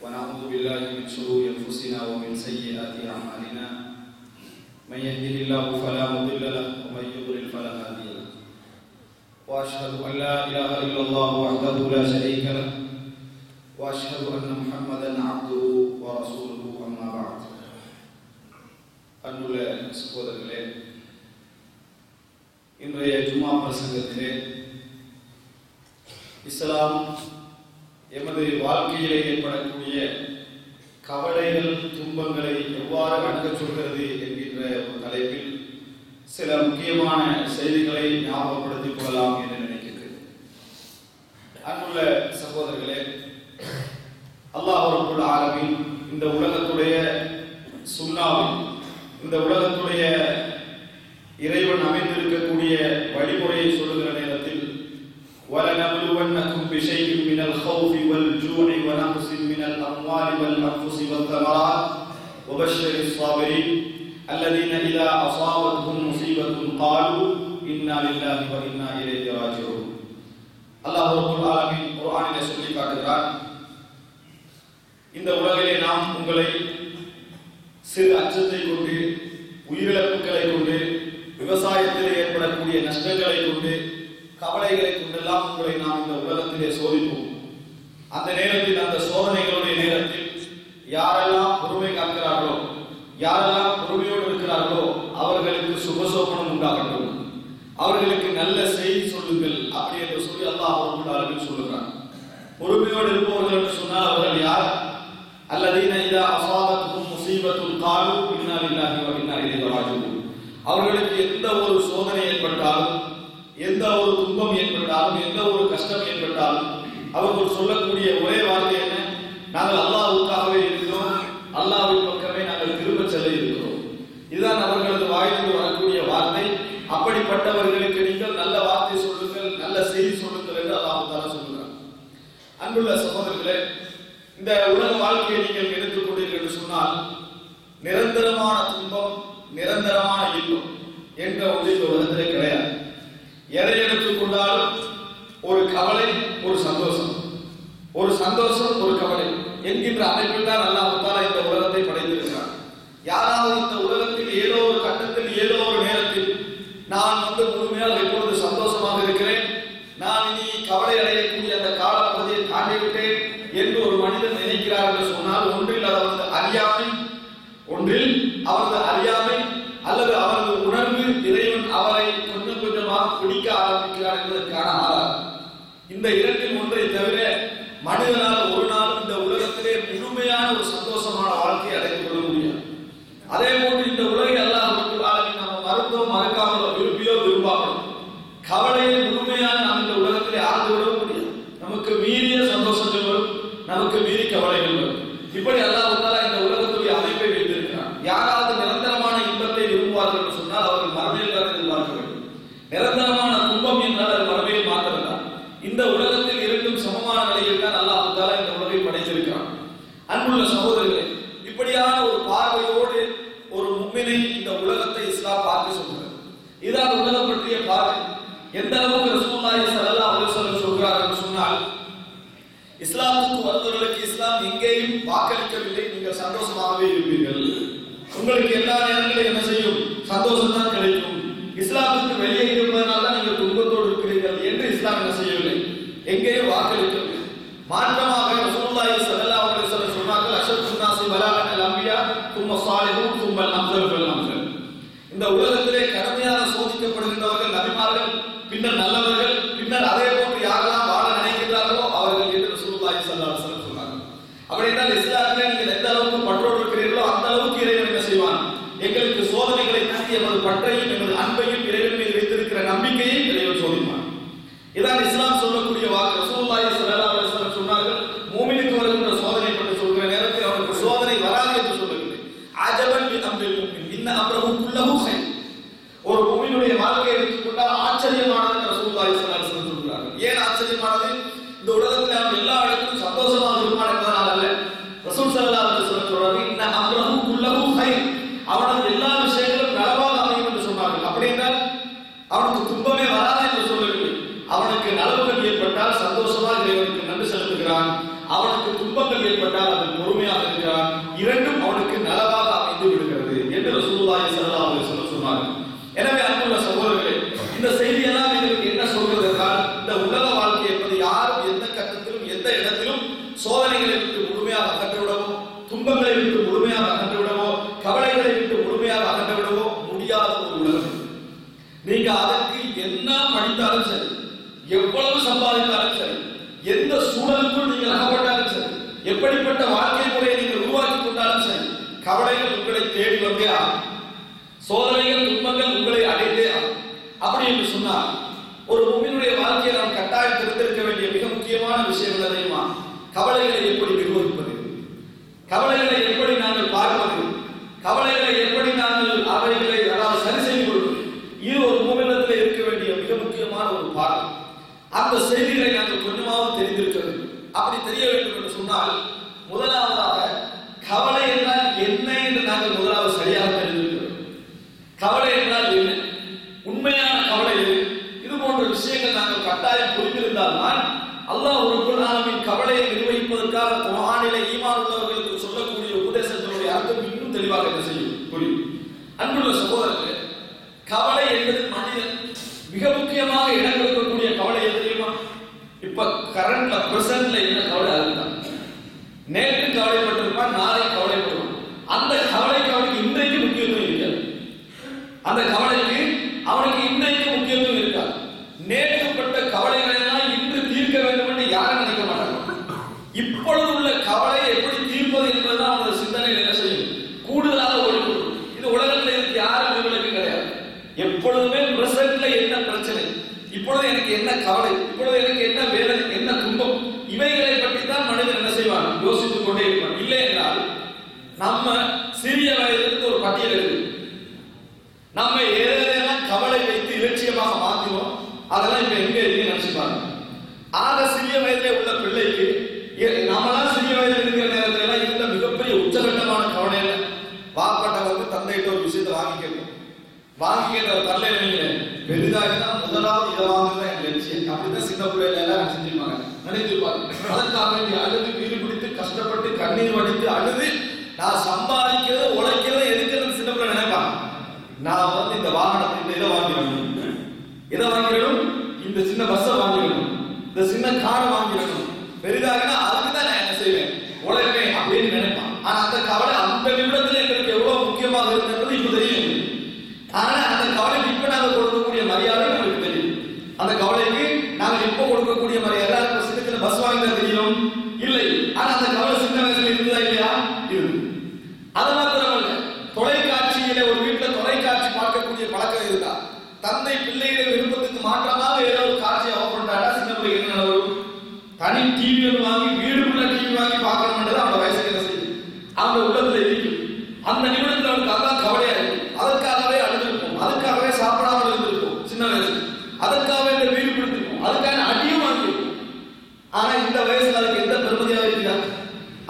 ونعوذ بالله من شرور أنفسنا ومن سيئات أعمالنا من يهده الله فلا مضل له ومن يضلل فلا هادي له وأشهد أن لا إله إلا الله وحده لا شريك له وأشهد أن محمدا عبده ورسوله أما بعد அன்புள்ள சகோதரர்களே, இன்றைய ஜும்மா பிரசங்கத்திலே இஸ்லாம் எமது வாழ்க்கையிலே ஏற்படக்கூடிய கவலைகள், துன்பங்களை எவ்வாறு அணுகச் சொல்கிறது என்கின்ற ஒரு தலைப்பில் சில முக்கியமான செய்திகளை ஞாபகப்படுத்திக் கொள்ளலாம் என்று நினைக்கிறேன். அன்புள்ள சகோதரர்களே, அல்லாஹ் ரப்பல் ஆலமீன் இந்த உலகத்துடைய சுன்னாவில், இந்த உலகத்துடைய இறைவன் அமைந்திருக்கக்கூடிய வழிமுறையை சொல்லுகிற நேரத்தில் وَلَنَبْلُوَنَّكُمْ بِشَيْءٍ مِنَ الْخَوْفِ وَالْجُوعِ وَنَقْصٍ مِنَ الْأَمْوَالِ وَالْأَنْفُسِ وَالثَّمَرَاتِ وَبَشِّرِ الصَّابِرِينَ الَّذِينَ إِذَا أَصَابَتْهُمْ مُصِيبَةٌ قَالُوا إِنَّا لِلَّهِ وَإِنَّا إِلَيْهِ رَاجِعُونَ. அல்லாஹ் ரப்பல் ஆலமீன் குர்ஆனிலே சொல்லி காட்டுகிறார், இந்த உலகிலே நாம் உங்களை சிறு அச்சத்தை கொண்டு, உயிரிழப்புகளை கொண்டு, விவசாயத்தில் ஏற்படக்கூடிய நஷ்டங்களை கொண்டு, கவலைகளை கொண்டெல்லாம் உங்களை நாம் இந்த உலகத்திலே சோதிப்போம். அந்த நேரத்தில், அந்த சோதனைகளுடைய நேரத்தில் யாரெல்லாம் பொறுமை காக்கிறார்களோ, யாரெல்லாம் பொறுமையோடு இருக்கிறார்களோ அவர்களுக்கு சுபசோபனம் உண்டாகட்டும், அவர்களுக்கு நல்ல செய்தி சொல்லுங்கள் அப்படி என்று சொல்லி அல்லாஹ் ரப்பல் ஆலமீன் சொல்லுகிறார். பொறுமையோடு இருப்பவர்கள் என்று சொன்னால் அவர்கள் யார்? அல்லதீன இதா அஸாபத்துஹும் முஸீபத்துன் காலு இன்னா லில்லாஹி வ இன்னா இலைஹி ராஜிஊன். அவர்களுக்கு எந்த ஒரு சோதனை ஏற்பட்டாலும், எந்த ஒரு துன்பம் ஏற்பட்டாலும், எந்த ஒரு கஷ்டம் ஏற்பட்டாலும் அவர்கள் சொல்லக்கூடிய ஒரே வார்த்தை என்ன? நாங்கள் அல்லாஹ்வுக்காகவே இருக்கிறோம், அல்லாஹ்வின் பக்கமே நாங்கள் திரும்ப செல்ல இருக்கிறோம். இதுதான் அவர்களது வாயிலிருந்து வரக்கூடிய வார்த்தை. அப்படிப்பட்டவர்களுக்கு நீங்கள் நல்ல வார்த்தை சொல்லுங்கள், நல்ல செய்தி சொல்லுங்கள் என்று அல்லாஹ் தஆலா சொல்கிறார். அன்புள்ள சகோதரர்களே, இந்த உலக வாழ்க்கையை நீங்கள் எடுத்துக்கொண்டீர்கள் என்று சொன்னால் நிரந்தரமான துன்பம், நிரந்தரமான இன்பம் என்ற ஒன்று இந்த உலகத்திலே கிடையாது. எதை எடுத்துக்கொண்டாலும் ஒரு கவலை, ஒரு சந்தோஷம், ஒரு சந்தோஷம், ஒரு கவலை என்கின்ற அமைப்பில் தான் அல்லாஹ் தஆலா இந்த உலகத்தை படைத்திருக்கிறார். அவரது அறியாமை, ஒன்றில் அவரது அறியாமை அல்லது அவரது உணர்வு இறைவன் அவரை கொஞ்சம் கொஞ்சமாக பிடிக்க ஆரம்பிக்கிறார் என்பதற்கான ஆதாரம். இந்த இரண்டில் ஒன்றை தவிர மனிதனால் ஒரு நாள் இந்த உலகத்திலே முழுமையான ஒரு சந்தோஷமான வாழ்க்கையை அடைந்து கொள்ள முடியாது. அதே போன்று இந்த உலகை அல்லாஹ் நம்ம மறுத்தோம் மறக்காமலோ விரும்பியோ விரும்பாமலோ கவலையை முழுமையாக நாம் இந்த உலகத்திலே ஆழ்ந்து விட முடியாது. நமக்கு மீறிய சந்தோஷங்கள் வரும், நமக்கு மீறி கவலைகள் வரும். இப்படி அல்லாஹ் இந்த உலகத்துடைய அமைப்பை வைத்திருக்கிறார். யாராவது நிரந்தரமான இன்பத்தை விரும்புவார்கள் என்று சொன்னால் அவர்கள் மறுமையில் தான் எதிர்பார்க்க வேண்டும். நிரந்தரமான துன்பம் என்றால் அது மறுமையில் மாற்றம்தான். இந்த உலகத்தில் இருக்கும் சமமான நிலையில் தான் அல்லாஹ் இந்த உலகை படைத்திருக்கிறான். அன்புள்ள சகோதரர்களே, இப்படியான ஒரு பார்வையோடு ஒரு முஃமினை இந்த உலகத்தை இஸ்லாம் பார்க்க சொல்கிறது. இதான் உலகம் பற்றிய பார்வை. எந்த அளவுக்கு ரசூலுல்லாஹி ஸல்லல்லாஹு அலைஹி வஸல்லம் சொல்கிறார் என்று சொன்னால், இஸ்லாமுக்கு வந்தவர்களுக்கு இஸ்லாம் எங்கேயும் வாக்களிக்கவில்லை, நீங்கள் சந்தோஷமாகவே இருப்பீர்கள், உங்களுக்கு எல்லா நேரங்களிலும் என்ன செய்யும், சந்தோஷம் தான் கிடைக்கும், இஸ்லாமுக்கு வெளியே இருப்பதனால தான் நீங்கள் துன்பத்தோடு இருக்கிறீர்கள் என்று இஸ்லாம் என்ன செய்யவில்லை, எங்கேயும் வாக்களிக்கவில்லை. மாற்றமாக ரசூலுல்லாஹி ஸல்லல்லாஹு அலைஹி வஸல்லம் சொன்னார்கள், அஷத்துன் நாஸி பலாஅல் அன்பியா தும்ம ஸாலிஹூன் தும்ம அம்ஸல் ஃபல் அம்ஸல். இந்த உலகத்திலே கடுமையாக சோதிக்கப்படுகின்றவர்கள் நபிமார்கள், பின்னர் நல்லவர்கள், பின்னர் அதே போன்று யாரெல்லாம் வாழ நினைக்கிறார்களோ அவர்கள் என்று ரசூலுல்லாஹி ஸல்லல்லாஹு அலைஹி வஸல்லம் சொன்னார்கள். அப்படி என்றால் இஸ்லாமிலே நீங்கள் எந்த அளவுக்கு பற்றோடு இருக்கிறீர்களோ அந்த அளவுக்கு இறைவன் என்ன செய்வான், எங்களுக்கு சோதனைகளை தாண்டி எமது பற்றையும் எமது அன்பையும் இறைவன் மீது வைத்திருக்கிற நம்பிக்கையை இறைவன் சோதிப்பான். இதான் இஸ்லாம் சொல்லக்கூடிய வாக்கு. ரசூலுல்லாஹி ஸல்லல்லாஹு அலைஹி வஸல்லம் சொன்னார்கள், மூமினுக்கு வருகின்ற சோதனை பற்றி சொல்கிற நேரத்தில் அவனுக்கு சோதனை வராது என்று சொல்லவில்லை. அஜபன் லி அம்ரில் முஃமின் இன்ன அம்ரஹு குல்லஹு கைர். ஒரு மூமினுடைய வாழ்க்கையை எடுத்துக்கொண்டால் ஆச்சரியமானது ரசூலுல்லாஹி ஸல்லல்லாஹு அலைஹி வஸல்லம் சொல்கிறார்கள். ஏன் ஆச்சரியமானது? இந்த உலகத்தில் அவன் எல்லா இடத்திலும் சந்தோஷமாக இருப்பான் என்பதனால் அல்ல. ரசூல் ஸல்லல்லாஹு அலைஹி வஸல்லம் சொல்றார்கள், இன்ன அம்ரஹு குல்லஹு கைர், அவனது எல்லா விஷயங்களும் நலவாக அமையும் என்று சொன்னார்கள். அப்படி என்றால் அவனுக்கு துன்பமே வராது என்று சொல்லவில்லை. அவனுக்கு நலவுகள் ஏற்பட்டால் சந்தோஷமாக இறைவனுக்கு நன்றி செலுத்துகிறான், அவனுக்கு துன்பங்கள் ஏற்பட்டால் அதன் பொறுமையாக இருக்கிறான், இரண்டும் அவனுக்கு நலவாக அமைந்து விடுகிறது என்று ரசூலுல்லாஹி ஸல்லல்லாஹு அலைஹி வஸல்லம் சொன்னார்கள். எனவே அன்புள்ள சகோதரர்களே, இந்த செய்தி எல்லாம் எங்களுக்கு என்ன சொல்கிறது என்றால், இந்த உலக வாழ்க்கை என்பது யாரும் எந்த கட்டத்திலும் எந்த இடத்திலும் சோதனைகளை விட்டு முழுமையாக அகற்றிவிடவோ, துன்பங்களை விட்டு முழுமையாக அகற்றிவிடவோ, கவலைகளை விட்டு முழுமையாக அகற்றிவிடவோ முடியாத ஒரு உலகம். நீங்க அதற்கு என்ன படித்தாலும் சரி, எவ்வளவு சம்பாதித்தாலும் சரி, எந்த சூழலுக்குள் நீங்கள் அகப்பட்டாலும் சரி, எப்படிப்பட்ட வாழ்க்கை முறையை நீங்கள் உருவாக்கி கொண்டாலும் சரி, கவலைகள் உங்களை தேடி வந்தே ஆகும், சோதனைகள் துன்பங்கள் உங்களை அடைந்தே ஆகும். அப்படி என்று சொன்னால் ஒரு மூமினுடைய வாழ்க்கையை நாம் கட்டாயம் தெரிந்திருக்க வேண்டிய மிக முக்கியமான விஷயம் என்ன தெரியுமா? கவலைகளை எப்படி நிர்வகிப்பது, கவலைகளை எப்படி நாங்கள் பார்ப்பது, கவலைகளை எப்படி நாங்கள் அவைகளை சரி செய்து கொள்வது, இது ஒரு மூமினத்தில் இருக்க வேண்டிய மிக முக்கியமான ஒரு பாடம். அந்த செய்திகளை நாங்கள் கொஞ்சமாவது தெரிந்திருக்க வேண்டும். அப்படி தெரிய வேண்டும் என்று சொன்னால் முதலாவதாக கவலை என்றால் என்ன என்று நாங்கள் முதலாவது சரியாக தெரிந்திருக்க வேண்டும். கவலை என்றால் என்ன, உண்மையான கவலை எது, இது போன்ற விஷயங்கள் நாங்கள் கட்டாயம் புரிந்திருந்தால் தான் அல்லாஹ் ரப்பல் ஆலமீன் கவலையை நிர்வகிப்பதற்காக குர்ஆனிலே ஈமான் உள்ளவர்களுக்கு சொல்லக்கூடிய உபதேசங்களுடைய அர்த்தம் இன்னும் தெளிவாக என்ன செய்யும், புரியும். அன்புள்ள சகோதரர்களே, கவலை என்பது மனிதன் மிக முக்கியமாக இடம் கொடுக்கக்கூடிய கவலை எது தெரியுமா? இப்ப கரண்ட்ல பிரசன்ட்ல என்ன கவலை அதுதான். நேற்று கவலைப்பட்டிருப்பான், நாளை கவலைப்படுவான். அந்த கவலைக்கு அவனுக்கு இன்றைக்கு முக்கியத்துவம் இருக்காது. அந்த கவலைக்கு அவனுக்கு இன்றைக்கு முக்கியத்துவம் இருக்காது. நேற்றுப்பட்ட கவலைகளை எல்லாம் இன்று தீர்க்க வேண்டும் என்று யாரும் நினைக்க மாட்டாங்க. இப்பொழுது உள்ள கவலையை எப்படி தீர்ப்பது என்பதுதான் அவனது சிந்தனையில் என்ன செய்யும், கூடுதலாக ஓடிக்கொள்ளும். இது உலகத்தில் இருக்கு யாரும் இவர்களுக்கு கிடையாது. எப்பொழுதுமே பிரசன்ட்ல என்ன பிரச்சனை, இப்பொழுது எனக்கு என்ன கவலை, இப்பொழுது எனக்கு என்ன வேதனை, என்ன துன்பம், இவைகளை பற்றி தான் மனிதன் என்ன செய்வான், யோசித்துக் கொண்டே இருப்பான். இல்லை என்றால் நம்ம சிறிய வயதிலிருந்து ஒரு பட்டியல் இருக்கு, நம்ம ஏதேனும் கவலை வைத்து இலட்சியமாக மாற்றினோம், அதெல்லாம் இப்ப எங்க இருக்கு நினைச்சுப்பாங்க. ஆக சிறிய வயதிலே உள்ள பிள்ளைக்கு நம்மளாம் சிறிய வயதில் இருக்கிற நேரத்துல எல்லாம் இருந்த மிகப்பெரிய உச்சகட்டமான கவலையில வாப்பாட்ட வந்து தந்தைகிட்ட ஒரு விஷயத்தை வாங்கி கேட்போம். வாங்கி கேட்ட தந்தை பெரிதாக முதலாவது இதை வாங்குதான் என் லட்சியம் அப்படிதான் சின்ன பிள்ளைல எல்லாம் செஞ்சிருப்பாங்க, நினைத்திருப்பாங்க. அதற்காக வேண்டிய அழுது வீடு பிடித்து கஷ்டப்பட்டு கண்ணீர் வடித்து அழுது நான் சம்பாதிக்கிறது உழைக்கிறது எதுக்கிறது சின்ன பிள்ளை நினைப்பாங்க. நான் வந்து இந்த வாகனத்தை இந்த இதை வாங்கிடணும், இதை வாங்கிடணும், இந்த சின்ன பஸ்ஸை வாங்கிடணும், இந்த சின்ன காரை வாங்கிடணும், பெரிதாக அதுக்குதான் நான் என்ன செய்வேன், உழைப்பேன் அப்படின்னு நினைப்பான். ஆனா அந்த அது மாத்திரமல்ல, தொலைக்காட்சியில ஒரு வீட்டில் தொலைக்காட்சி பார்க்கக்கூடிய பழக்கம் இருந்தா தந்தை பிள்ளையுடைய விருப்பத்துக்கு மாற்றமாக ஏதோ ஒரு காட்சியை ஆஃப் பண்றாடா, சின்ன பிள்ளை என்ன நடக்கும்? தனி டிவி வாங்கி வீடுக்குள்ள டிவி வாங்கி பார்க்கணும்ன்றது அவனோட வயசுக்கு என்ன செய்யுது, அவனோட உள்ளத்துல இருக்கும். அந்த நிமிடத்தில் அவனுக்கு அதான் கவலையா இருக்கும். அதற்காகவே அழுதுருக்கும், அதுக்காகவே சாப்பிடாமல் இருந்திருக்கும் சின்ன வயசு, அதற்காகவே இந்த வீடு பிடித்திருக்கும், அதுக்கான அடியும் வாங்கியிருக்கும். ஆனா இந்த வயசுல அதுக்கு எந்த பெருமதியாக இருக்கிறார்?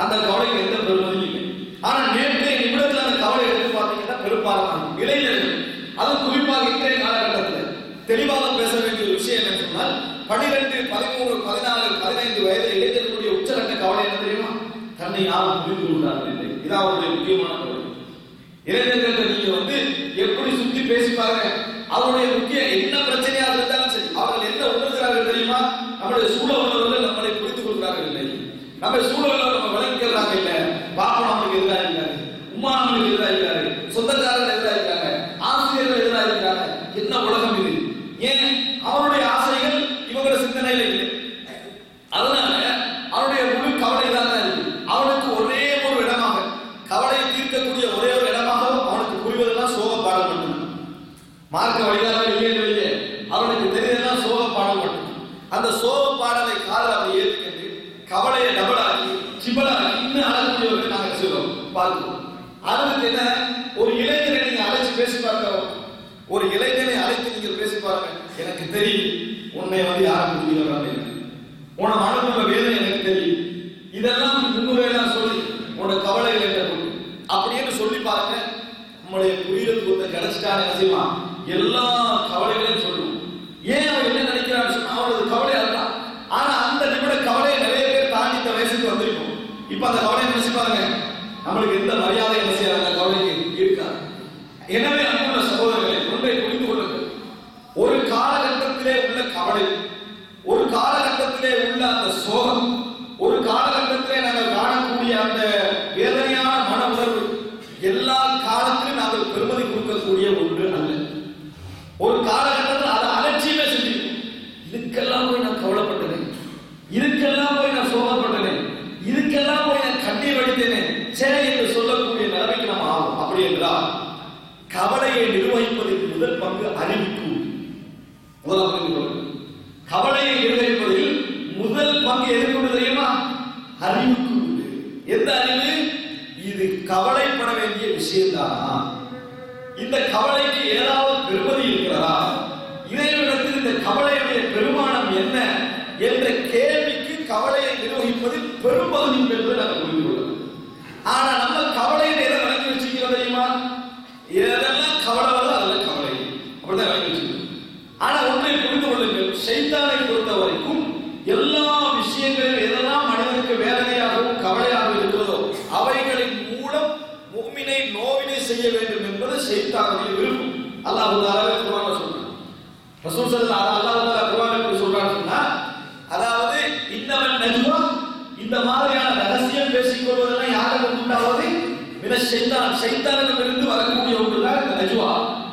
அந்த கவலைக்கு எந்த பெருமதியும் இல்லை. ஆனா நேற்றைய நிமிடத்தில் அந்த கவலை எடுத்து பார்த்தீங்கன்னா பெரும்பாலான இளைஞர்கள், அதுவும் குறிப்பாக இன்றைய காலகட்டத்தில் தெளிவாக பேச வேண்டிய ஒரு விஷயம் என்ன சொன்னால், 12, 13, 14, 15 வயது இளைஞர்களுடைய உச்சகட்ட கவலை என்ன தெரியுமா? தன்னை யாரும் புரிந்து கொள்கிறார்கள் இல்லை. இதான் அவருடைய முக்கியமான கவலை. இளைஞர்கள் நீங்க எப்படி சுத்தி பேசி பாருங்க, அவருடைய முக்கிய என்ன பிரச்சனையாக இருந்தாலும் சரி, அவர்கள் என்ன உணர்கிறார்கள் தெரியுமா? நம்முடைய சூழல் உள்ளவர்கள் நம்மளை புரிந்து கொள்கிறார்கள் இல்லை, நம்ம சூழல் நம்ம விளங்கிக்கிறாங்க இல்லை. பாப்பா நம்மளுக்கு எதிராக இருக்காரு, உமா நம்மளுக்கு எதிராக இருக்காரு, சொந்தக்காரர்கள் எதிராக இருக்காங்க, ஆசிரியர்கள் எதிராக இருக்காங்க. என்ன உலகம் இது? ஏன் அவருடைய ஆசைகள் இவங்களோட சிந்தனையில இல்லை. அதனால அவருடைய முழு கவலை தான் இருக்கு. அவனுக்கு ஒரே ஒரு இடமாக, கவலையை தீர்க்கக்கூடிய ஒரே ஒரு இடமாக அவனுக்கு புரிவதெல்லாம் சோக பாடம் மட்டும். மார்க்க வழியாக இல்லையே அவனுக்கு தெரியுதெல்லாம் சோக பாடம் மட்டும். அந்த சோக பாடலை காதல் அவரை ஏற்றுக்கிட்டு கவலையை டபுளாக்கி சிபலாக்கி இன்னும் அழகக்கூடியவர்கள் நாங்கள் சொல்லுவோம் பார்க்கிறோம். அதுக்கு என்ன, ஒரு இளைஞரை நீங்க அழைச்சு பேசி பார்க்கிறோம், ஒரு இளைஞனை அழைத்து நீங்கள் பேசி பாருங்க. எனக்கு தெரியும் உன்னை யாரும் புரிஞ்சுக்கிறாங்க, உன மனதுள்ள வேதனை எனக்கு தெரியும், இதெல்லாம் முன்னுரையெல்லாம் சொல்லி உன்னோட கவலைகள் என்ன அப்படின்னு சொல்லி பாருங்க. நம்முடைய புரிதல் கிடைச்சிட்டான்னு என்ன செய்வான், எல்லா கவலைகளையும் சொல்லுவோம். ஏன் அவன் என்ன நினைக்கிறான்னு சொன்னா அவனது கவலை அதுதான். ஆனா அந்த நிமிட கவலையை நிறைய பேர் தாண்டி இந்த வயசுக்கு வந்திருக்கும். இப்ப அந்த கவலையை நினைச்சு பாருங்க, நம்மளுக்கு எந்த மரியாதை என்ன செய்ய அந்த கவலைக்கு இருக்காது. எனவே அன்புள்ள சகோதரர்களை ஒன்றை புரிந்து கொள்ளுங்கள். ஒரு காலகட்டத்திலே உள்ள கவலை, ஒரு காலகட்டத்திலே உள்ள அந்த சோகம், ஒரு காலகட்டத்திலே நாங்கள் காணக்கூடிய அந்த வேதனையான மன உணர்வு எல்லா காலத்திலும் நாங்கள் பெருமதி கொடுக்கக்கூடிய ஒன்று அல்ல. ஒரு காலகட்டத்தில் அதை அலட்சியமே செஞ்சிருக்கோம். இதுக்கெல்லாம் போய் நான் கவலைப்பட்டேன், இதுக்கெல்லாம் போய் நான் சோகப்பட்டேன், இதுக்கெல்லாம் போய் நான் கண்ணீர் வடித்தேனே சரி என்று சொல்லக்கூடிய நிலைமைக்கு நம்ம ஆகும். அப்படி என்றால் கவலையை நிர்வகிப்பதில் முதல் பங்கு அறிவிப்பு. கவலையை நிர்வகிப்பதில் முதல் பங்கு எதுக்கு தெரியுமா? அறிவுக்கு. எந்த அறிவு? இது கவலைப்பட வேண்டிய விஷயம்தானா? இந்த கவலைக்கு ஏதாவது பெருமதி இருக்கிறதா? இறைவனிடத்தில் இந்த கவலையுடைய பெருமானம் என்ன என்ற கேள்விக்கு கவலையை நிர்வகிப்பதில் பெரும்பகுதி என்பதை நாங்கள் புரிந்து கொள்ளலாம். ஆனா நம்ம கவலையை எதை வழங்கி வச்சுக்கிறோம் தெரியுமா? எதெல்லாம் கவலை வருதோ அதெல்லாம் கவலை அப்படிதான் வழங்கி வச்சுக்கிறோம். ஆனா ஒன்றை புரிந்து கொள்ளுங்கள், ஷைத்தானை பொறுத்த வரைக்கும் எல்லா விஷயங்களும் எதெல்லாம் மனிதனுக்கு வேதனையாகவும் கவலையாக இருக்கிறதோ அவைகளின் மூலம் முஃமினை நோவினை செய்ய வேண்டும் என்பது ஷைத்தானுடைய விருப்பம். அல்லாஹ் தஆலா குர்ஆன்ல சொல்றான். ரசூல் ஸல்லல்லாஹு அலைஹி வஸல்லம் குர்ஆன்ல சொல்றாங்கன்னா, அதாவது இன்னமல் நஜ்வா, இந்த மாதிரியான ரகசியம் பேசிக் கொள்வதெல்லாம் யாருக்கு உண்டாவது? மின ஷைத்தான், ஷைத்தானிடமிருந்து வரக்கூடிய ஒன்றுதான் இந்த நஜ்வா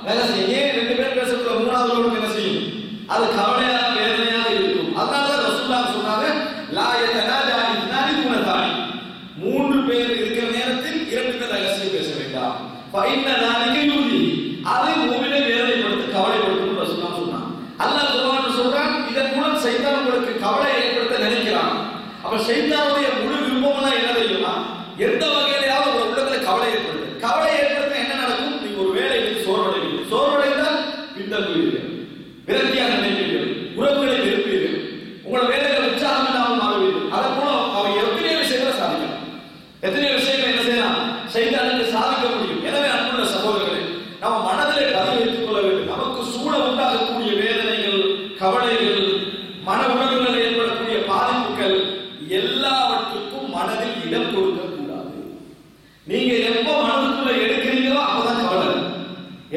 ரகசியம். ஏன் ரெண்டு பேர் பேசக்கூடிய மூணாவது என்ன செய்யும்? அது கவலையாக வேதனையாக இருக்கும். அதனால ரசூலுல்லாஹ் சொன்னாங்க, லா யதனாஜா இத்னானி குனதானி, மூன்று பேர் இருக்கிற நேரத்தில் இரண்டு பேர் ரகசியம் பேச வேண்டாம். ஃபைன்ன ذلك யூதி, அது முஃமினை வேதனைப்படுத்த கவலைப்படுத்தும் ரசூலுல்லாஹ் சொன்னாங்க. அல்லாஹ் குர்ஆன்ல சொல்றான், இதன் மூலம் ஷைத்தான் உங்களுக்கு கவலை ஏற்படுத்த நினைக்கிறான். அப்ப ஷைத்தானுடைய முழு விருப்பம்னா என்ன தெரியுமா? எந்த வகையிலாவது ஒரு உள்ளத்துல கவலை ஏற்படுது. கவலை ஏற்படுத்த என்ன நடக்கும்? நீங்க ஒரு வேலைக்கு சோர்வடைவீங்க, சோர்வடைந்தால் பின்தங்குவீர்கள், விரக்தியாக நினைப்பீர்கள், உறவுகளை வெறுப்பீர்கள், உங்களோட வேலைகளை உற்சாகம் இல்லாமல் மாறுவீர்கள். அதன் மூலம் அவன் எத்தனையோ விஷயங்களை சாதிக்கலாம், எத்தனையோ விஷயங்களை என்ன செய்யலாம், ஷைத்தானுக்கு சாதிக்க முடியும். எனவே அன்புள்ள சகோதரர்களே, நம்ம மனதிலே பதிவு வைத்துக் கொள்ள வேண்டும். நமக்கு சூழ உண்டாகக்கூடிய வேதனைகள், கவலைகள், மன உணர்வுகள் ஏற்படக்கூடிய பாதிப்புகள் எல்லாவற்றுக்கும் மனதில் இடம் கொடுக்க கூடாது. நீங்க எப்ப மனதுக்குள்ள எடுக்கிறீங்களோ அப்பதான் கவலை.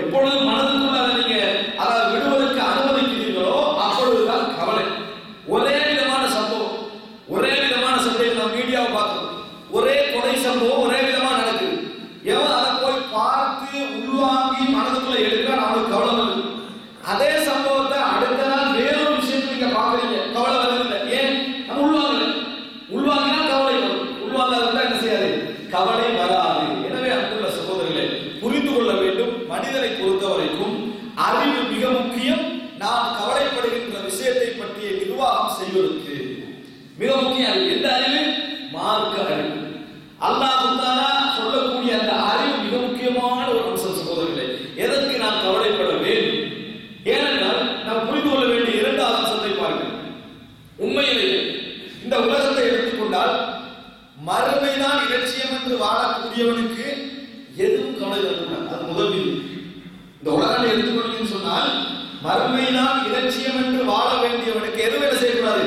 எப்பொழுது மனதுக்குள்ள நீங்க அதை விடுவதற்கு அனுமதிக்கிறீங்களோ அப்பொழுதுதான் கவலை. ஒரே விதமான சம்பவம், ஒரே விதமான சந்தேகம் நாம் மீடியாவை பார்க்கிறோம். ஒரே கொலை சம்பவம் ஒரே விதமா நடக்குது. எவன் அதை போய் பார்த்து உள்வாங்கி மனதுக்குள்ள எடுக்கிறான், அவனுக்கு கவலை வருது. அதே சம்பவத்தை அடுத்த நாள் வேறொரு விஷயத்தை நீங்க பாக்குறீங்க, கவலை வருது. ஏன்? நம்ம உள்வாங்கல. உள்வாங்கினா கவலை வரும், உள்வாங்காத என்ன செய்யாது? கவலை வராது. எனவே கவலை தரக்கூடாது. அது முதல் விதி. இந்த உலகம் எடுத்துக்கொள்ளுன்னு சொன்னால் மறுமையினால் இலட்சியம் என்று வாழ வேண்டியவனுக்கு எதுவும் என்ன செய்யக்கூடாது,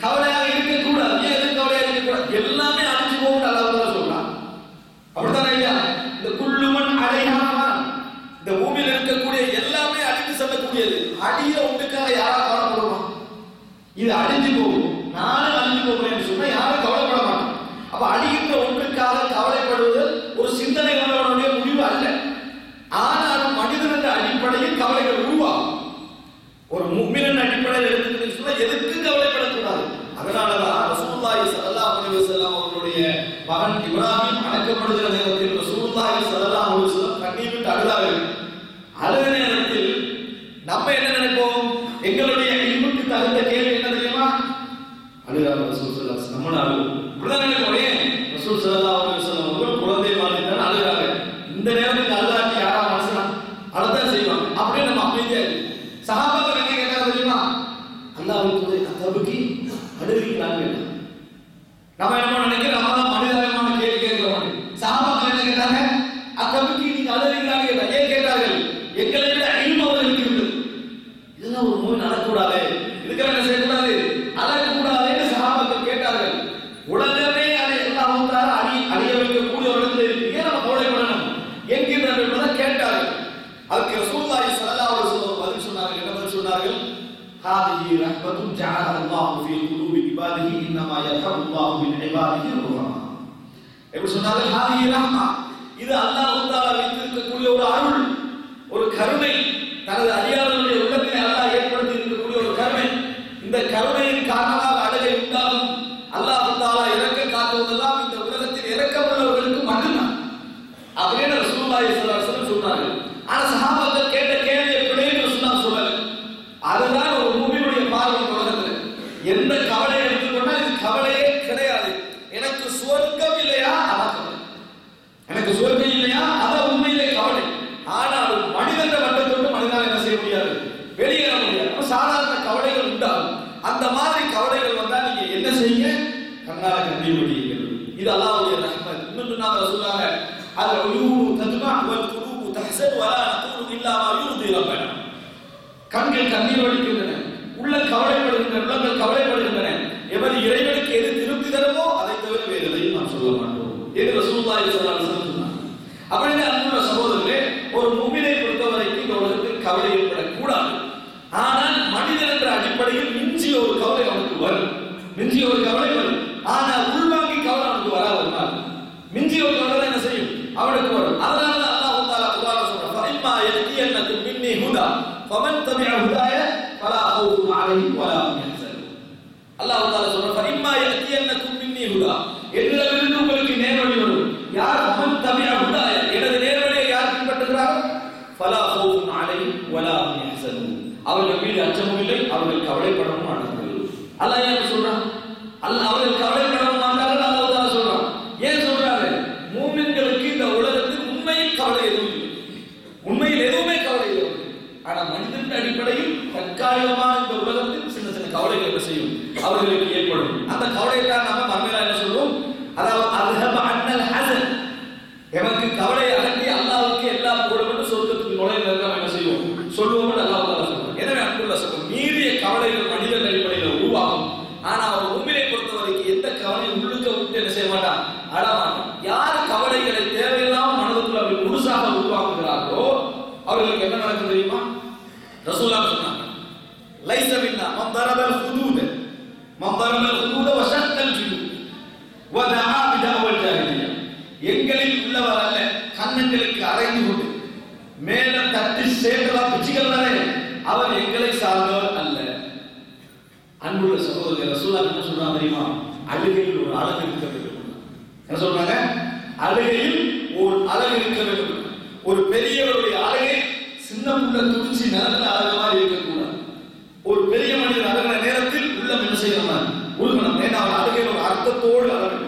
கவலையாக இருக்கக்கூடாது. ஏன் எதுவும் கவலையாக இருக்கக்கூடாது? எல்லாமே அழிஞ்சு போகும் அல்லாஹ் சொல்றான். அப்படித்தானே இல்லையா? இந்த குல்லுமன் அலைஹான், இந்த பூமியில் இருக்கக்கூடிய எல்லாமே அழிந்து செல்லக்கூடியது. அடிய ஒன்றுக்காக யாரா கவலைப்படுமா? இது அழிஞ்சு போகும், நானும் அழிஞ்சு போகிறேன் சொன்னா யாரும் கவலைப்பட மாட்டோம். அப்ப அழிகின்ற ஒன்றுக்காக கவலைப்படுவது ஒரு சிந்தனை கொண்டவனுடைய முடிவு அல்ல. ஆனாலும் மனிதன் என்ற அடிப்படையில் கவலைகள் உருவாகும். ஒரு முஃமினின் அடிப்படையில் எடுத்துக்கிட்டு சொன்னா எதுக்கும் கவலைப்படக்கூடாது. அதனாலதான் ரசூலுல்லாஹி ஸல்லல்லாஹு அலைஹி வஸல்லம் அவர்களுடைய மகன் இப்ராஹிம் அடக்கப்படுகிற நேரத்தில் ரசூலுல்லாஹி ஸல்லல்லாஹு அலைஹி வஸல்லம் கண்ணீர் விட்டு அழுதார்கள். அழுத நேரத்தில் நம்ம என்ன நினைப்போம்? எங்களுடைய இல்முக்கு தகுந்த கேள்வி என்ன தெரியுமா? அழுதார் ரசூல் ஸல்லல்லாஹு அலைஹி வஸல்லம். நம்ம அழுவோம். இப்படிதான் நினைப்போம். ரசூல் ஸல்லல்லாஹு அலைஹி வஸல்லம் அவர்கள் குழந்தை வாழ்ந்தால் அழுகிறாங்க. இந்த நேரத்துக்கு அழுதாட்டி யாரா மனசுனா அழுதான் செய்வாங்க. அப்படியே நம்ம அமைதியா இருக்கும். சஹாபாக்கள் என்ன கேட்டாங்க தெரியுமா? அல்லாஹ்வுக்கு அத்தபுக்கு அழுகிறீங்களான்னு கேட்டாங்க. நம்ம என்ன நினைக்கிறோம்? நம்ம தான் மனிதமான கேள்வி கேட்கிறோம். சஹாபாக்கள் என்ன கேட்டாங்க? அத்தபுக்கு நீங்க அழுகிறீங்களான்னு கேட்டாங்க. ஏன் கேட்டார்கள்? எங்களை விட இல்மு அவர்களுக்கு இருக்குது. இதெல்லாம் ஒரு மூவி நடக்கூடாது, இதுக்கெல்லாம் என்ன செய்யக்கூடாது, அழக்கூடாதுன்னு சஹாபாக்கள் கேட்டார்கள். உலகமே அதை அல்லாஹ் அழிய வைக்கக்கூடிய ஒரு இடத்துல இருக்கு, ஏன் நம்ம கவலைப்படணும் என்கின்றவர்கள் கேட்டார்கள். அதுக்கு ரசூலுல்லாஹி ஸல்லல்லாஹு அலைஹி வஸல்லம் பதில் சொன்னார்கள். என்ன பதில் சொன்னார்கள்? ஹாதிஹி ரஹ்மத்துன் ஜஅலஹா அல்லாஹு ஃபீ குலூபி இபாதிஹி இன்னமா யர்ஹமுல்லாஹு மின் இபாதிஹி ருஹமா. எப்படி சொன்னார்கள்? ஹாதிஹி ரஹ்மா, இது அல்லாஹ் தஆலா வைத்திருக்கக்கூடிய ஒரு அருள், ஒரு கருணை, தனது அடியார்களுடைய உள்ளத்திலே அல்லாஹ் ஏற்படுத்தி இருக்கக்கூடிய ஒரு கருணை. இந்த கருணையின் காரணமாக அழுகை உண்டாகும். அல்லாஹ் தஆலா இரக்க காட்டுவதெல்லாம் இந்த உலகத்தில் இரக்கமுள்ளவர்களுக்கு மட்டும்தான் அப்படின்னு ரசூலுல்லாஹி ஸல்லல்லாஹு அலைஹி வஸல்லம் சொன்னார்கள். ஆனா சஹாபாக்கள் கேட்ட கேள்வி எப்படின்னு ரசூலுல்லாஹ் சொல்லல. அதுதான் ஒரு மூமினுடைய பார்வை. உலகத்தில் எந்த கவலை எடுத்துக்கொண்டா இது கவலையே கிடையாது. எனக்கு சுவர்க்கம் இல்லையா அதான் கவலை, எனக்கு சுவர்க்கம் இல்லையா அதான் உண்மையிலே கவலை. ஆனால் மனிதன் மட்டத்தோடு மனிதனால் என்ன செய்ய முடியாது, வெளியேற முடியாது. சாதாரண கவலைகள் உண்டாகும். அந்த மாதிரி கவலைகள் வந்தா நீங்க என்ன செய்ய, கண்ணால கண்ணீர் வடியுங்கள். இது அல்லாஹ்வுடைய ரஹ்மத். இன்னும் நாம சொல்றாங்க, அல் உயூபு தத்மா வல் குலூபு தஹ்சன் வலா நகூலு இல்லா மா யுர்தி ரப்பனா. கண்கள் கண்ணீர் வடிக்கின்றன, உள்ளங்கள் கவலைப்படுகின்றன. எவர் இறைவனுக்கு எது திருப்தி தருமோ அதை தவிர வேறு எதையும் நாம் சொல்ல மாட்டோம் என்று ரசூலுல்லாஹி ஸல்லல்லாஹு அலைஹி வஸல்லம் சொன்னார். அப்படின்னு அன்புள்ள சகோதரர்களே, ஒரு முஃமினை பொறுத்தவரைக்கும் இந்த உலகத்தில் கவலை ஏற்படக்கூடாது. ஆனால் மனிதன் என்ற அடிப்படையில் மிஞ்சிய ஒரு கவலை அவனுக்கு வரும், மிஞ்சிய ஒரு கவலை வரும். ஆனால் உள்வாங்கி கவலை அவனுக்கு வராது. மிஞ்சிய ஒரு கவலை என்ன செய்யும், அவனுக்கு வரும். அதனால அல்லாஹ் தஆலா குர்ஆன்ல சொல்றான், ஃபஇம்மா யஅதியன்னகும் மின்னி ஹுதா ஃபமன் தபிஅ ஹுதாய ஃபலா ஹவுஃபுன் அலைஹிம் வலா ஹும் யஹ்சனூன். அல்லாஹ் தஆலா சொல்றான், ஃபஇம்மா யஅதியன்னகும் மின்னி ஹுதா, என்னிடமிருந்து உங்களுக்கு நேர்வழி வரும். யார் ஃபமன் தபிஅ ஹுதாய, எனது நேர்வழியை யார் பின்பற்றுகிறார்கள், ஃபலா ஹவுஃபுன் அலைஹிம் வலா ஹும் யஹ்சனூன், அவர்கள் மீது அச்சமும் இல்லை, அவர்கள் கவலைப்படவும் மாட்டார்கள். அல்லாஹ் ஏன் சொல்றான்? அல்லாஹ் அவர்கள் கவலைப்படவும் மாட்டார்கள் அல்லாஹ் தஆலா சொல்றான். ஏன் சொல்றாரு? மூமின்களுக்கு இந்த உலகத்தில் உண்மையில் கவலை எதுவும் இல்லை, உண்மையில் எதுவுமே கவலை இல்லை. ஆனா மனிதன் அடிப்படையில் தற்காலிகமான இந்த உலகத்தில் சின்ன சின்ன கவலைகள் என்ன செய்யும், அவர்களுக்கு ஏற்படும். அந்த கவலையை தான் நம்ம மறுமையில என்ன சொல்லுவோம், அதாவது அல்ஹப அன்னல் ஹஸன், எமக்கு கவலை அகற்றி அல்லாஹ்வுக்கு எல்லாம் போடப்பட்டு சொர்க்கத்துக்கு நுழைந்ததற்கு நம்ம என்ன செய்வோம் சொல்லுவோம் அல்லாஹ் தஆலா சொல்றான். எனவே அன்புள்ள சகோதரர்களே, மீறிய கவலைகள் மனிதன் அடிப்படையில் உருவாகும். ஆனா அவர் உண்மையை பொறுத்தவரைக்கும் எந்த கவலையும் உள்ளுக்க விட்டு என்ன செய்ய மாட்டான், அடமாட்டான். யார் கவலைகளை தேவையில்லாம மனதுக்குள்ள அப்படி முழுசாக உருவாக்குகிறார்களோ அவர்களுக்கு என்ன நடக்கும் தெரியுமா? ரசூலுல்லாஹ் சொன்னாங்க, லைஸ மின்னா மன் தரபல் ஹுதூத வ ஷக்கல் ஜுதூத் வ தஆ பிதஅவல் ஜாஹிலிய்யா. எங்களில் உள்ளவர் அல்ல, கண்ணங்களுக்கு அரைந்து கொண்டு மேல தட்டி சேட்டலா பிச்சுக்கிறாரே அவர் எங்களை சார்ந்தவர் அல்ல. அன்புள்ள சகோதரர்களே, ரசூலுல்லாஹ் என்ன சொல்றாங்க தெரியுமா? அழுகையில் ஒரு அழகு இருக்க வேண்டும். என்ன சொல்றாங்க? அழுகையில் ஒரு அழகு இருக்க வேண்டும். ஒரு பெரியவருடைய அழகை சின்ன புள்ள துடிச்சு நேரத்தில் அழகு மாதிரி இருக்கக்கூடாது. ஒரு பெரிய மனிதர் அழகிற நேரத்தில் உள்ளம் என்ன செய்யணும், உள்கணும். ஏன்னா அவர் அழுகையில் ஒரு அர்த்தத்தோடு அழகு.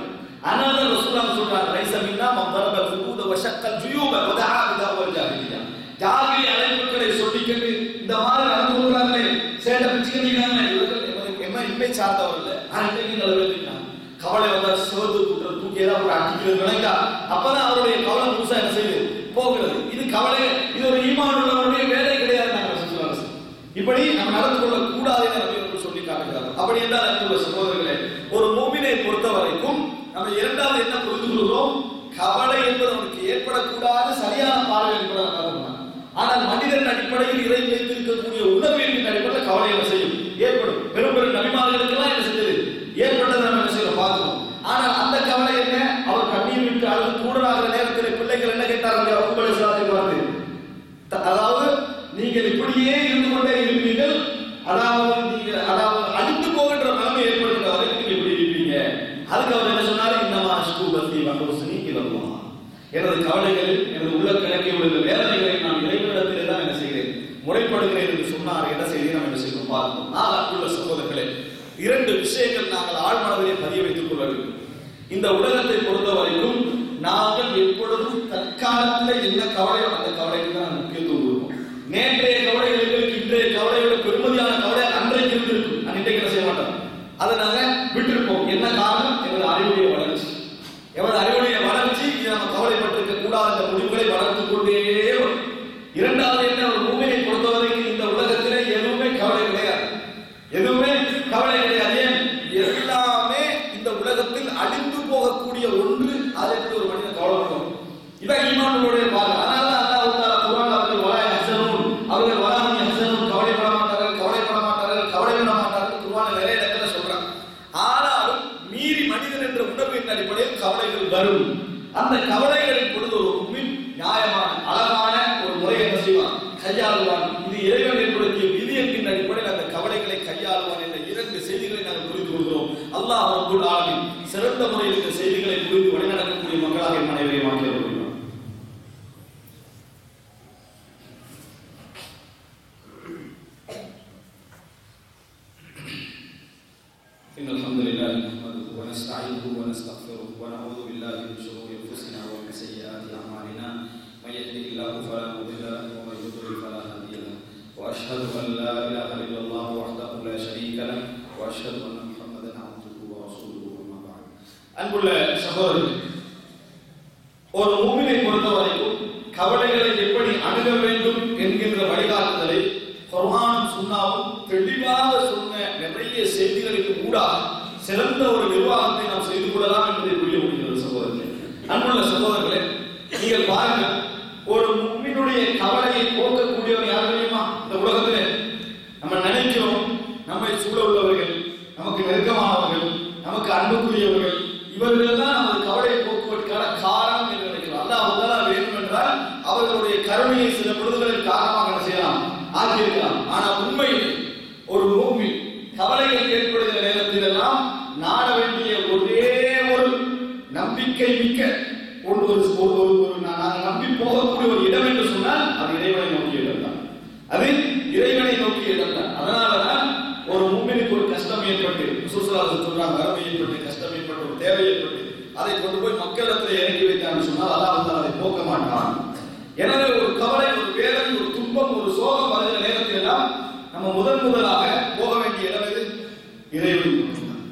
அதனால ரசூலுல்லாஹ் சொல்றாங்க, லைஸ மின்னா மன் தரபல் ஹுதூத வ ஷக்கல் ஜுயூப வ தஆ பிதஅவல் ஜாஹிலிய்யா. ஜாஹிலி அழைப்புகளை சொல்லிக்கிட்டு இந்த மாதிரி நடந்து கொள்றாங்களே, சேட்டை பிச்சுக்கிறாங்க, என்ன இன்மை சார்ந்தவர் இல்லை. நான் இன்னைக்கு நிலவிருக்கிறான் கவலை வந்தா சிவத்து கூட்டுற தூக்கி ஏதாவது ஒரு அடிக்கிறது நினைக்கா, அப்பதான் அவருடைய கவலை முழுசா என்ன செய்யுது போகிறது. அப்படி என்றால் அன்புள்ள சகோதரர்களே, ஒரு மூமினை பொறுத்த வரைக்கும் நம்ம இரண்டாவது என்ன புரிந்து கொள்கிறோம்? கவலை என்பது அவனுக்கு ஏற்படக்கூடாது, சரியான பார்வை என்பதை பார்க்கணும். ஆனால் மனிதன் அடிப்படையில் இறை வைத்திருக்கக்கூடிய உணர்வின் அடிப்படையில் கவலை என்ன செய்யும்? ஏற்படும். பெரும் பெரும் நபிமார்களுக்கெல்லாம் என்ன செஞ்சது? ஏற்பட்டதை நம்ம என்ன செய்யறோம்? பார்க்கணும். ஆனால் அந்த கவலை என்ன? அவர் கண்ணீர் விட்டு அழுது கூடலாகிற நேரத்தில் பிள்ளைகள் என்ன கேட்டார்கள்? உங்களை பார்த்து, அதாவது நீங்கள் இப்படியே இருந்து கொண்டே இருப்பீர்கள், அதாவது அழிந்து போகின்ற நிலைமை ஏற்படுகிற வரைக்கும் நீங்க எப்படி இருப்பீங்க? அதுக்கு அவர் என்ன சொன்னாரு? இன்னமா அஷ்கு பத்தி வஹுஸ்னி இலல்லாஹ், எனது கவலைகளில் எனது உள்ள கிழக்கே உள்ள வேதனைகளை நான் இறைவனிடத்திலே தான் என்ன செய்கிறேன், முறைப்படுகிறேன் என்று சொன்னார். என்ன செய்தி நாம் என்ன செய்யணும் பார்க்கணும். அன்புள்ள சகோதரர்களே, இரண்டு விஷயங்கள் நாங்கள் ஆழ்மனதிலே பதிய வைத்துக் கொள்ள வேண்டும். இந்த உலகத்தை பொறுத்த வரைக்கும் நாங்கள் எப்பொழுதும் தற்காலத்தில் என்ன கவலையோ அந்த கவலைக்கு தான் முக்கியத்துவம் கொடுப்போம். நேற்றைய கவலைகள் எங்களுக்கு இன்றைய கவலையோட பெருமதியான கவலை அன்றைக்கு இருந்திருக்கும், இன்றைக்கு என்ன செய்ய மாட்டோம், அதை நாங்கள் விட்டிருப்போம். என்ன காரணம்? எனது அறிவுடைய வளர்ச்சி. எமது அறிவுடைய வளர்ச்சி நம்ம கவலைப்பட்டிருக்க கூடாத இந்த முடிவுகளை வளர்த்துக் கொண்டே வரும். இரண்டாவது என்ன? ஒரு மூமினை பொறுத்தவரைக்கும் இந்த உலகத்திலே எதுவுமே கவலை கிடையாது, எதுவுமே கவலை கிடையாது. எல்லாமே இந்த உலகத்தில் அழிந்து போகக்கூடிய ஒன்று. அதை பற்றி ஒரு மனிதன் கவலைப்படும். இதான் ஈமானுடைய பார்வை. அதனால அல்லாஹ் தஆலா குர்ஆன்ல அவர்கள் வராமி ஹஸனும் கவலைப்பட மாட்டார்கள், கவலைப்பட மாட்டார்கள், கவலைப்பட மாட்டார்கள் குர்ஆன்ல நிறைய இடத்துல சொல்றாங்க. ஆனாலும் மீறி மனிதன் என்ற உணர்வின் அடிப்படையில் கவலைகள் வரும். அந்த கவலைகளின் பொழுது ஒரு முஃமின் நியாயமான அழகான ஒரு முறை என்ன செய்வான்? கையாளுவான். இது இறைவன் ஏற்படுத்திய விதியத்தின் அடிப்படையில் அந்த கவலைகளை கையாளுவான் என்ற இரண்டு செய்திகளை நாங்கள் புரிந்து கொள்கிறோம். அல்லாஹ் ரப்பல் ஆலமீன் சிறந்த முறையில் இந்த செய்திகளை புரிந்து வழிநடக்கக்கூடிய மக்களாக என் அனைவரையும் ஆக்கி அருள்வார். إن الحمد لله نحمده ونستعينه ونستغفره ونعوذ بالله من شرور أنفسنا ومن سيئات أعمالنا من يهده الله فلا مضل له ومن يضلل فلا هادي له وأشهد أن لا إله إلا الله وحده لا شريك له وأشهد أن محمدا عبده ورسوله أما بعد. அன்புள்ள சகோதரர்களே, ஒரு மூமினை பொறுத்தவரைக்கும் கவலைகளை எப்படி அணுக வேண்டும் என்கின்ற வழிகாட்டுதலை குர்ஆனும் சுன்னாவும் தெளிவாக சொன்ன நிறைய செய்திகளுக்கு கூட சிறந்த ஒரு நிர்வாகத்தை நாம் செய்து கொள்ளலாம் என்பதை புரிய முடிகிறது. சகோதரர்களே, அன்புள்ள சகோதரர்களே, நீங்கள் பாருங்கள், ஒரு முஃமினுடைய கவலையை போக்கக்கூடியவர் யார் தெரியுமா? இந்த உலகத்திலே நம்ம நினைக்கிறோம், நம்மை சூழ உள்ளவர்கள், நமக்கு நெருக்கமானவர்கள், நமக்கு அன்புக்குரியவர்கள், இவர்கள் தான் நமது கவலையை போக்குவதற்கான காரணம் என்று நினைக்கிறோம். அல்லாஹ் தஆலா வேண்டும் என்றால் அவர்களுடைய கருணையை சில பொழுதுகளில் காரணமாக என்ன செய்யலாம், ஆக்கியிருக்கலாம். ஆனால் உண்மையில் ஒரு மூமின் கவலைகள் ஏற்படுகிற நேரத்தில் எல்லாம் நாட வேண்டிய ஒரே ஒரு நம்பிக்கை மிக்க நம்பி போகக்கூடிய ஒரு இடம் என்று சொன்னால் அது இறைவனை நோக்கிய இடம் தான். அது இறைவனை நோக்கிய இடம் தான். அதனாலதான் ஒரு மூமினுக்கு ஒரு கஷ்டம் ஏற்பட்டு சொல்றாங்க, வறுமை ஏற்பட்டு, கஷ்டம் ஏற்பட்டு, ஒரு தேவை ஏற்பட்டு அதை கொண்டு போய் மக்களிடத்தில் இறங்கி வைத்தான்னு சொன்னால் அல்லாஹ் அதை போக்க மாட்டான். எனவே ஒரு கவலை, ஒரு வேதனை, ஒரு துன்பம், ஒரு சோகம் வருகிற நேரத்தில் எல்லாம் நம்ம முதலாக போக வேண்டிய இடம் எது? இறைவனின் பக்கம் தான்.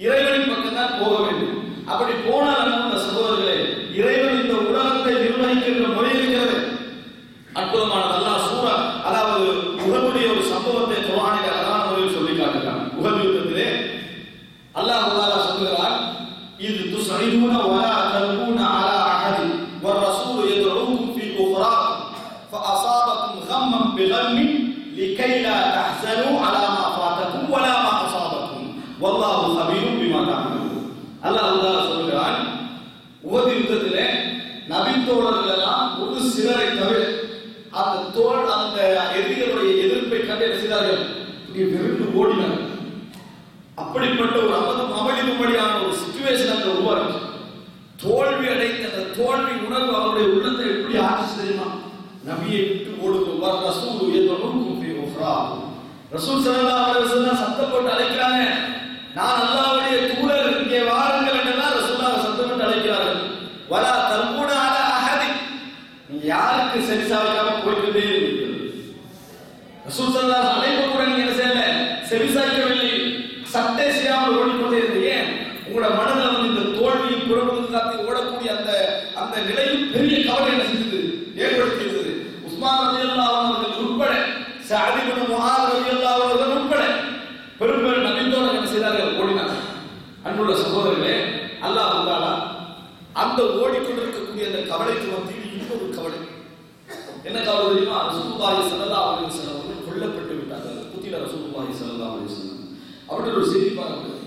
இறைவனின் பக்கம் தான் போக வேண்டும். அப்படி போனால் அன்புள்ள சகோதரர்களே, இறைவன் இந்த உலகத்தை நிர்வகிக்கின்ற முறை இருக்கிறது, அற்புதமானது. அல்லாஹ் சூரா, அதாவது உஹதுடைய ஒரு சம்பவத்தை குர்ஆனில் அழகான முறையில் சொல்லி காட்டுகிறான். உஹது யுத்தத்திலே அல்லாஹ் தஆலா சொல்கிறார், இது துஸ்ரிதுன வலா தல்பூன அலா அஹதி والرسول يدعوكم في أخراكم فأصابكم غما بغم لكي لا تحزنوا على ما فاتكم ولا ما أصابكم والله خبير بما تعملون. அல்லாஹ் தஆலா சொல்கிறான், உஹது யுத்தத்திலே நபி தோழர்கள் எல்லாம் ஒரு சிலரை தவிர அந்த எதிரிகளுடைய எதிர்ப்பை கண்டு என்ன செய்தார்கள்? விருந்து ஓடினார்கள். அப்படிப்பட்ட ஒரு அமளிதும்படியான ஒரு சிச்சுவேஷன் அங்க உருவாச்சு. தோல்வி அடைந்த அந்த தோல்வி உணர்வு அவருடைய உள்ளத்தை எப்படி ஆட்சி தெரியுமா? நபியை விட்டு ஓடுவார். ரசூல் ரசூல் ஸல்லல்லாஹு அலைஹி வஸல்லம் சத்தம் போட்டு அழைக்கிறாங்க, நான் அல்லாஹ்வுடைய தூதர், இங்கே வாருங்கள் என்றெல்லாம் ரசூலுல்லாஹ் சத்தம் போட்டு அழைக்கிறார்கள். வலா தல்பூன அலா அஹதி, நீங்க யாருக்கு செவிசாய்க்காம போயிட்டே இருக்கீங்க. ரசூல் ஸல்லல்லாஹு அலைஹி வஸல்லம் கூட நீங்க என்ன செய்யல, செவிசாய்க்கவில்லை, சட்டை செய்யாமல் ஓடிக்கொண்டே இருந்தீங்க. உங்களோட மனதில் இந்த தோல்வியும் புறமுதும் காத்தி ஓடக்கூடிய அந்த நிலையும் பெரிய கவலை என்ன செஞ்சது, ஏற்படுத்தி இருந்தது. உஸ்மான் ரலியல்லாஹு அன்ஹு உட்பட, சஅத் இப்னு முஆத் ரலியல்லாஹு அன்ஹு உட்பட பெரும் பெரும் நபித்தோழர்கள் மத்தியில் இன்னொரு கவலை. என்ன கவலை தெரியுமா? ரசூலுல்லாஹி ஸல்லல்லாஹு அலைஹி வஸல்லம் அவர்கள் கொல்லப்பட்டு விட்டார்கள். குத்தில ரசூலுல்லாஹி ஸல்லல்லாஹு அலைஹி வஸல்லம் அப்படி ஒரு செய்தி பார்க்கிறது.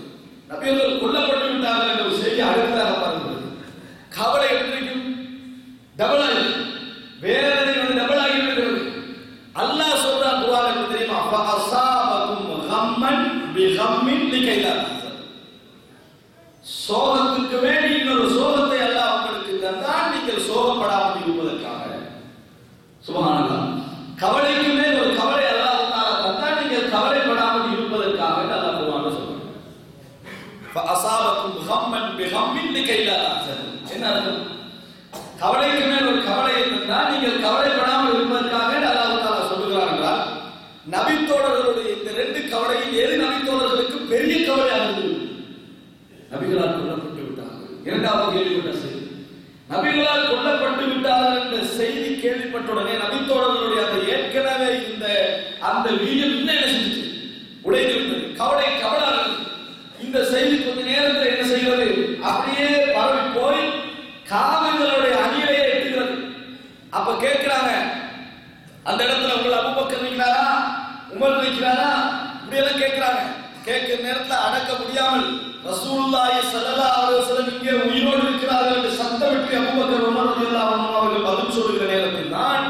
நபி அவர்கள் கொல்லப்பட்டு விட்டார்கள் என்ற ஒரு செய்தி அடுத்ததாக பார்க்கிறது. கவலை என்றைக்கும் டபுள் ஆகி வேதனை டபுள் ஆகி இருக்கிறது. அல்லாஹ் சொல்றான் குர்ஆனில் தெரியுமா? ஃபஅஸாபகும் கம்மன் பிகம்மின் லிகைலா தஹ்சன். சோகத்துக்கு வேண்டி இன்னொரு சோகத்தை அல்லாஹ் உங்களுக்கு தந்தான், நீங்கள் சோகப்படாமல் இருப்பதற்காக. சுப்ஹானல்லாஹ். கவலைக்கு மேல் ஒரு கவலை அல்லாஹ் தஆலா தந்தான், நீங்கள் கவலைப்படாமல் இருப்பதற்காக அல்லாஹ் குர்ஆனில் சொல்றான். ஃபஅஸாபகும் கம்மன் பிகம்மின் லிகைலா தஹ்சன். என்ன அர்த்தம்? கவலைக்கு மேல் ஒரு கவலையை தந்தால் நீங்கள் கவலைப்படாமல் இருப்பதற்காக அல்லாஹ் தஆலா சொல்லுகிறார் என்றால், நபித்தோழர்களுடைய இந்த ரெண்டு கவலையில் எது நபித்தோழர்களுக்கு பெரிய கவலையாக இருந்தது? நபிகளால் கொல்லப்பட்டு விட்டார்கள். இரண்டாவது கேள்விப்பட்ட செய்தி, நபிகளால் கொல்லப்பட்டு விட்டார்கள் என்ற செய்தி கேள்விப்பட்டுடனே நபித்தோழர்களுடைய அந்த ஏற்கனவே இந்த அந்த வீரியம் என்ன செஞ்சு உடைந்து விட்டது. கவலை கவலாக இந்த செய்தி கொஞ்ச நேரத்தில் என்ன செய்கிறது? அப்படியே பரவி போய் காவிர்களுடைய அணியிலேயே எட்டுகிறது. அப்ப கேட்கிறாங்க, அந்த இடத்துல உங்களை அபூபக்கர் இருக்கிறாரா, உமர் இருக்கிறாரா, இப்படி எல்லாம் கேட்கிறாங்க. கேட்கிற நேரத்தில் அடக்க முடியாமல் ரசூலுல்லாஹி ஸல்லல்லாஹு அலைஹி வஸல்லம் இங்கே உயிரோடு இருக்கிறார்கள் என்று சத்தமிட்டு அபூபக்கர் உமர் ரலியல்லாஹு அன்ஹு அவர்கள் பதில் சொல்கிற நேரத்தில் தான்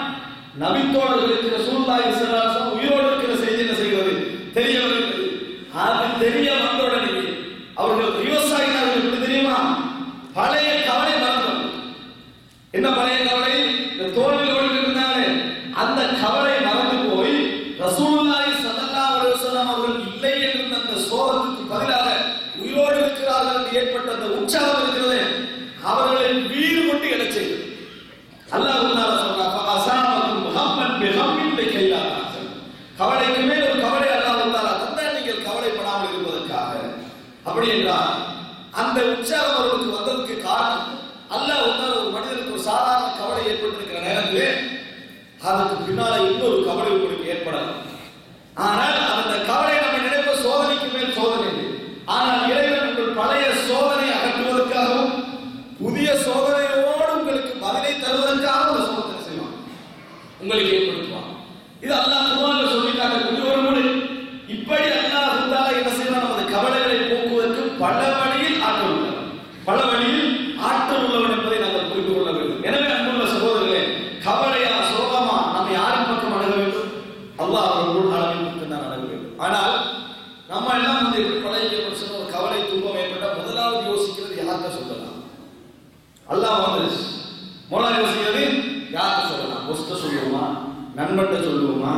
நபித்தோழர்களுக்கு ரசூலுல்லாஹி ஸல்லல்லாஹு அலைஹி வஸல்லம் உயிரோடு இருக்கிற செய்தி என்ன செய்கிறது? தெரிய வருகிறது. அது தெரிய வந்தவுடனே அவர்கள் விவசாயிகள் எப்படி தெரியுமா? பழைய கவலை மறந்தோம். என்ன பழைய கவலை? இந்த தோல்வியோடு இருந்தாலே அந்த கவலை மறந்து போய் ரசூலுல்லாஹி ஸல்லல்லாஹு அலைஹி வஸல்லம் அவர்கள் இல்லை என்ற அந்த சோகத்துக்கு பதிலாக உயிரோடு இருக்கிறார்கள் என்று ஏற்பட்ட அந்த உற்சாகம் இருக்கிறது, அவர்களை வீறு கொண்டு எழச் செய்தது. அல்லாஹ் தஆலா சொல்றார், ஃபஅஸாபகும் கம்மன் பிகம்மின் லிகைலா தஹ்சன். கவலைக்கு மேல் ஒரு கவலை அல்லாஹ் தஆலா தந்தால் நீங்கள் கவலைப்படாமல் இருப்பதற்காக. அப்படி என்றால் அந்த உற்சாகம் அவர்களுக்கு வந்ததற்கு காரணம் அல்லாஹ் ஒரு மனிதனுக்கு ஒரு சாதாரண கவலை ஏற்பட்டிருக்கிற நேரத்திலே அதற்கு பின்னால இன்னொரு கவலை உங்களுக்கு ஏற்படலாம். ஆனால் அந்த கவலை நம்ம நினைப்ப சோதனைக்கு மேல் சோதனை. ஆனால் இறைவன் உங்கள் பழைய சோதனை அகற்றுவதற்காகவும் புதிய சோதனையோடு உங்களுக்கு பதிலை தருவதற்காக ஒரு சோதனை செய்வான், உங்களுக்கு ஏற்படுத்துவான். இது அல்லாஹ் குர்ஆனில் சொல்லி காட்டக்கூடிய ஒரு மொழி. இப்படி அல்லாஹ் தஆலா என்ன செய்வான்? நமது கவலைகளை போக்குவதற்கு பல வழியில் ஆற்றல் உள்ளவன், பல வழியில் ஆற்றல் உள்ளவன் என்பதை நாங்கள் புரிந்து கொள்ள வேண்டும். எனவே அன்புள்ள சகோதரர்களே, கவலையா சோகமா நம்ம யாரின் பக்கம் அணுக வேண்டும்? அல்லாஹ் ரப்பல் ஆலமீன் பக்கம் தான் அணுக வேண்டும். ஆனால் நம்ம எல்லாம் வந்து எப்படி பழைய ஒரு கவலை துன்பம் ஏற்பட்டால் முதலாவது யோசிக்கிறது யார்கிட்ட சொல்லலாம்? அல்லாஹ் வந்து முதலாவது யோசிக்கிறது யார்கிட்ட சொல்லலாம்? ஒஸ்த சொல்லுவோமா, நண்பர்கிட்ட சொல்லுவோமா,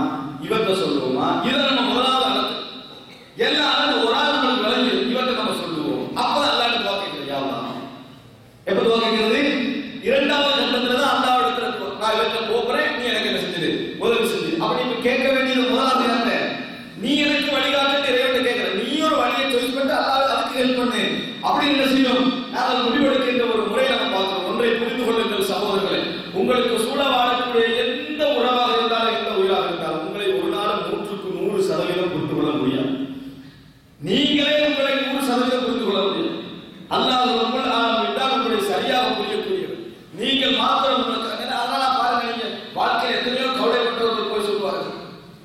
இவர்கிட்ட சொல்லுவோமா? இதை நம்ம முதலாவது அழகு எல்லாம் ஒரு ஆள் நம்மளுக்கு விளங்கி இவர்கிட்ட நம்ம சொல்லுவோம். அப்பதான் அல்லாஹ்ட்ட துஆ கேட்கிறது. யா அல்லாஹ் எப்ப துஆ கேட்கிறது? இரண்டாவது கட்டத்துல தான் அல்லாஹ் இடத்துல நான் இவர்கிட்ட போறேன், நீ எனக்கு என்ன செஞ்சிரு, உதவி செஞ்சு. அப்படி இப்ப கேட்க வேண்டியது முதலாவது என்ன? நீ எனக்கு வழிகாட்டு இறைவன்ட்ட கேட்கிற, நீ ஒரு வழியை சாய்ஸ் பண்ணிட்டு அல்லாஹ் அதுக்கு ஹெல்ப் பண்ணு அப்படின்னு என்ன செய்யும்? நாங்கள் முடிவெடுக்கின்ற ஒரு முறையை நம்ம பார்க்கிறோம். ஒன்றை புரிந்து கொள்ளுங்கள் சகோதரர்களே, உங்களுக்கு சூழ வாழக்கூடிய எந்த உறவாக இருந்தாலும் எந்த உயிராக இருந்தாலும் உங்களை ஒரு நாள் 100% புரிந்து கொள்ள முடியாது. நீங்களே உங்களை 100% புரிந்து கொள்ள முடியும். அல்லாஹ் ரப்பல் ஆலமீன் தான் உங்களை சரியாக புரியக்கூடியவர். நீங்கள் மாத்திரம் அதெல்லாம் பாருங்க, நீங்க வாழ்க்கையில் எத்தனையோ கவலைப்பட்டவர்கள் போய் சொல்லுவார்கள்,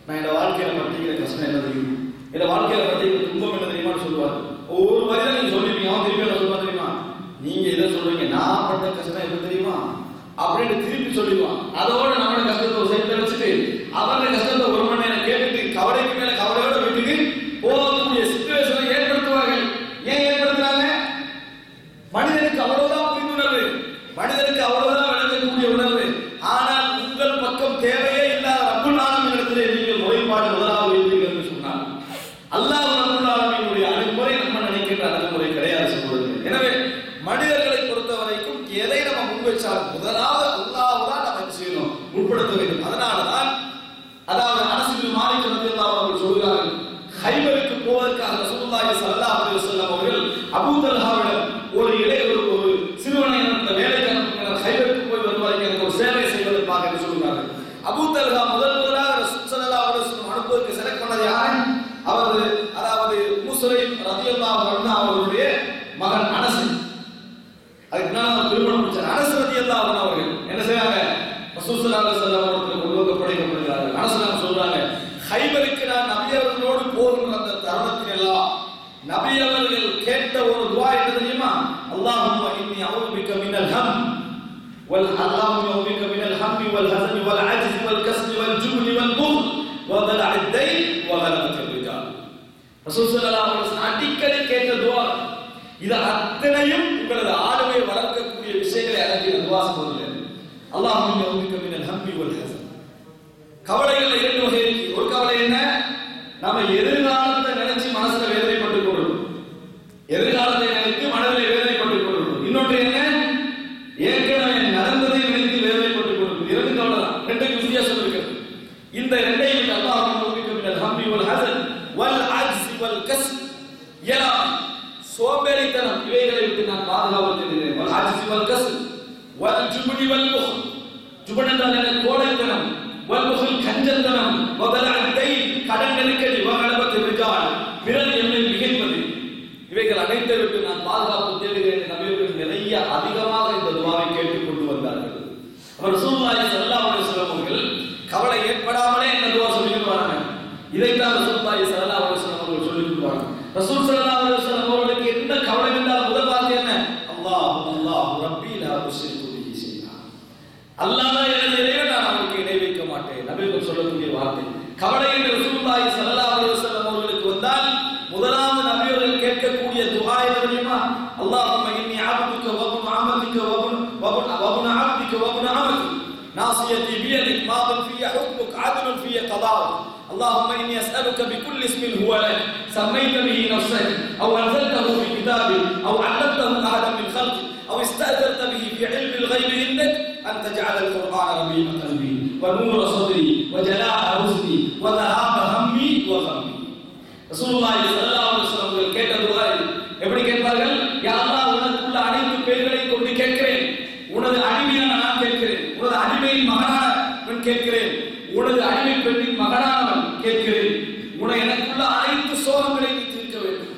நான் இந்த வாழ்க்கையில பட்டிக்கிற கஷ்டம் என்ன தெரியும், இந்த வாழ்க்கையில பட்டிக்கிற துன்பம் என்ன தெரியுமான்னு சொல்லுவாங்க. ஒவ்வொரு வரையில நீங்க சொல்லிருப்பீங்க, அவன் திருப்பி என்ன சொல்லுவா தெரியுமா? நீங்க எதை சொல்றீங்க, நான் பட்ட கஷ்டம் என்ன தெரியுமா அப்படின்னு திருப்பி சொல்லிடுவான். அதோட நம்மளோட கஷ்டத்தை ஒரு சைட்ல வச்சுட்டு அவரோட கஷ்டத்தை ஒரு மணி நேரம் கேட்டுட்டு கவலைக்கு மேல கவலையோட வீட்டுக்கு போகக்கூடிய சிச்சுவேஷனை ஏற்படுத்துவார்கள். ஏன் ஏற்படுத்துறாங்க? மனிதனுக்கு அவ்வளவுதான் புரிந்துணர்வு, மனிதனுக்கு அவ்வளவுதான் விளங்கக்கூடிய உணர்வு. ஆனால் உங்கள் பக்கம் தேவையே இல்லாத ரப்பல் ஆலமீன் இடத்திலே நீங்கள் முறைப்பாடு முதலாவது வைத்தீர்கள் என்று சொன்னார். அல்லாஹ் ரப்பல் ஆலமீனுடைய அணுகுமுறை நம்ம நினைக்கின்ற அணுகுமுறை கிடையாது சொல்வது. எனவே மனிதர்களை பொறுத்த வரைக்கும் எதை நம்ம முன்வைச்சாலும் முதலாவது அல்லாஹ் தான் நம்ம என்ன செய்யணும், முற்படுத்த வேண்டும். அதனாலதான் அதாவது அனஸ் இப்னு மாலிக் ரலியல்லாஹு அன்ஹு சொல்கிறார்கள், ஹைபருக்கு போவதற்காக ரசூலுல்லாஹி ஸல்லல்லாஹு அலைஹி வஸல்லம் அவர்கள் அபூ தல்ஹாவிடம் ஒரு சிறுவனை அந்த வேலைக்கு அனுப்புகிறார். ஹைபருக்கு போய் வருவாங்க, எனக்கு ஒரு சேவை செய்வதற்காக என்று சொல்கிறார்கள். அபூ தல்ஹா முதலாக ரசூல் ஸல்லல்லாஹு அலைஹி வஸல்லம் அனுப்புவதற்கு செலக்ட் பண்ணது யாரு? அவர் அதாவது முஸ்லிம் ரலியல்லாஹு அன்ஹு அவருடைய மகன் அனஸ். அதுக்கு முன்னால் திருமணம் முடிச்சார். அனஸ் ரலியல்லாஹு அன்ஹு அவர்கள் என்ன ரசூல் ஸல்லல்லாஹு அலைஹி வஸல்லம் அவர்கள் கொண்டு வந்து படைக்கப்படுகிறார்கள். அனஸ் சொல்றாங்க, ஹைபருக்கு நான் நபி அவர்களோடு போகின்ற அந்த தருணத்தில் எல்லாம் நபி அவர்கள் கேட்ட ஒரு துஆ என்ன தெரியுமா? அல்லாஹும்ம இன்னி அஊது பிக மினல் ஹம் வல் அல்லாஹும்ம அஊது பிக மினல் ஹம்மி வல் ஹஸன் வல் அஜ்ஸ் வல் கஸ்ல் வல் ஜுப்ன் வல் புக்ல் வ தலஅத் தைன் வ கலபத் ரிஜால். ரசூல் ஸல்லல்லாஹு அலைஹி வஸல்லம் அடிக்கடி கேட்ட துஆ. இது அத்தனையும் உங்களது ஆளுமை வளர்க்கக்கூடிய விஷயங்களை அடங்கிய துஆ சொல்லுங்க. அல்லாஹும்ம அஊது பிக மினல் ஹம்மி வல் ஹஸன். கவலைகள் இரண்டு வகை இருக்கு. ஒரு கவலை என்ன? நாம எதிர்காலத்தை நினைச்சு மனசுல வேதனைப்பட்டுக் கொள்றோம். எதிர்காலத்தை நினைத்து மனதில் வேதனைப்பட்டுக் கொள்றோம். இன்னொன்று என்ன? ஏற்கனவே நடந்ததை நினைத்து வேதனைப்பட்டுக் கொள்றோம். இரண்டு கவலை தான். ரெண்டுக்கு வித்தியாசம் இருக்கு. இந்த ரெண்டையும் அல்லாஹ்வும்ம பிக மினல் ஹம்மி வல் ஹஸன் வல் அஜ்ஸ் வல் கஸ்ல், சோம்பேறித்தனம், இவைகளை விட்டு நான் பாதுகாப்பு தேடுகிறேன். வல் அஜ்ஸ் வல் கஸ்ல் வல் ஜுப்ன் வல் புக்ல். ஜுப்ன் என்றால் கோழைத்தனம், வல் புக்ல் கஞ்சத்தனம், வ தலஅத் தைன் கடன் நெருக்கடி, வ கலபத் ரிஜால் பிறர் என்னை மிகைப்பது, இவைகள் அனைத்தை விட்டு நான் பாதுகாப்பு தேடுகிறேன். நபியவர்கள் நிறைய அதிகமாக இந்த துஆவை கேட்டுக் கொண்டு வந்தார்கள். அவர் ரசூலுல்லாஹி ஸல்லல்லாஹு அலைஹி வஸல்லம் அவர்கள் கவலை ஏற்படாமலே இந்த துஆ சொல்லிட்டு வராங்க. இதைத்தான் ரசூலுல்லாஹி ஸல்லல்லாஹு அலைஹி வஸல்லம் அவர்கள் சொல்லிட்டு வராங்க. ரசூல் ஸல்லல்லாஹு அலைஹி வஸல்லம் அவர்களுக்கு என்ன கவலை என்றால் முதல் வார்த்தை என்ன? அல்லாஹ் அல்லாஹ் ரப்பி லா உஷ்ரிகு பிஹி ஷைஆ. அல்லாஹ் எனது இறைவன், நான் அவருக்கு இணை வைக்க மாட்டேன். நபிகள் சொல்லக்கூடிய வார்த்தை. கவலை என்று ரசூலுல்லாஹி ஸல்லல்லாஹு அலைஹி வஸல்லம் அவர்களுக்கு வந்தால் முதலாவது நபியவர்கள் கேட்கக்கூடிய துஆ என்ன தெரியுமா? அல்லாஹும்ம இன்னி அப்துக வ இப்னு அமதிக வ இப்னு அப்திக வ இப்னு அமதிக நாசியதி பியதிக் மாதன் ஃபிய ஹுக்முக் அத்லுன் ஃபிய கதாஉக். اللهم إني أسألك بكل اسم هو لك سميت به نفسك أو أنزلته في كتابك أو علمته أحدا من خلقك أو استأثرت به في علم الغيب عندك أن تجعل القرآن ربيع قلبي ونور صدري وجلاء حزني وذهاب همي وغمي. ரசூலுல்லாஹி ஸல்லல்லாஹு அலைஹி வஸல்லம் அவர்கள் கேட்ட துஆ எப்படி கேட்பார்கள்? யா அல்லாஹ், உனக்குள்ள அனைத்து பெயர்களை கொண்டு கேட்கிறேன். உனது அடிமையான நான் கேட்கிறேன். உனது அடிமையின் மகனான நான் கேட்கிறேன். உனது அடிமை பெண்ணின் மகனானவன் கேட்கிறேன். உன எனக்குள்ள அனைத்து சோகங்களை நீ தீர்க்க வேண்டும்.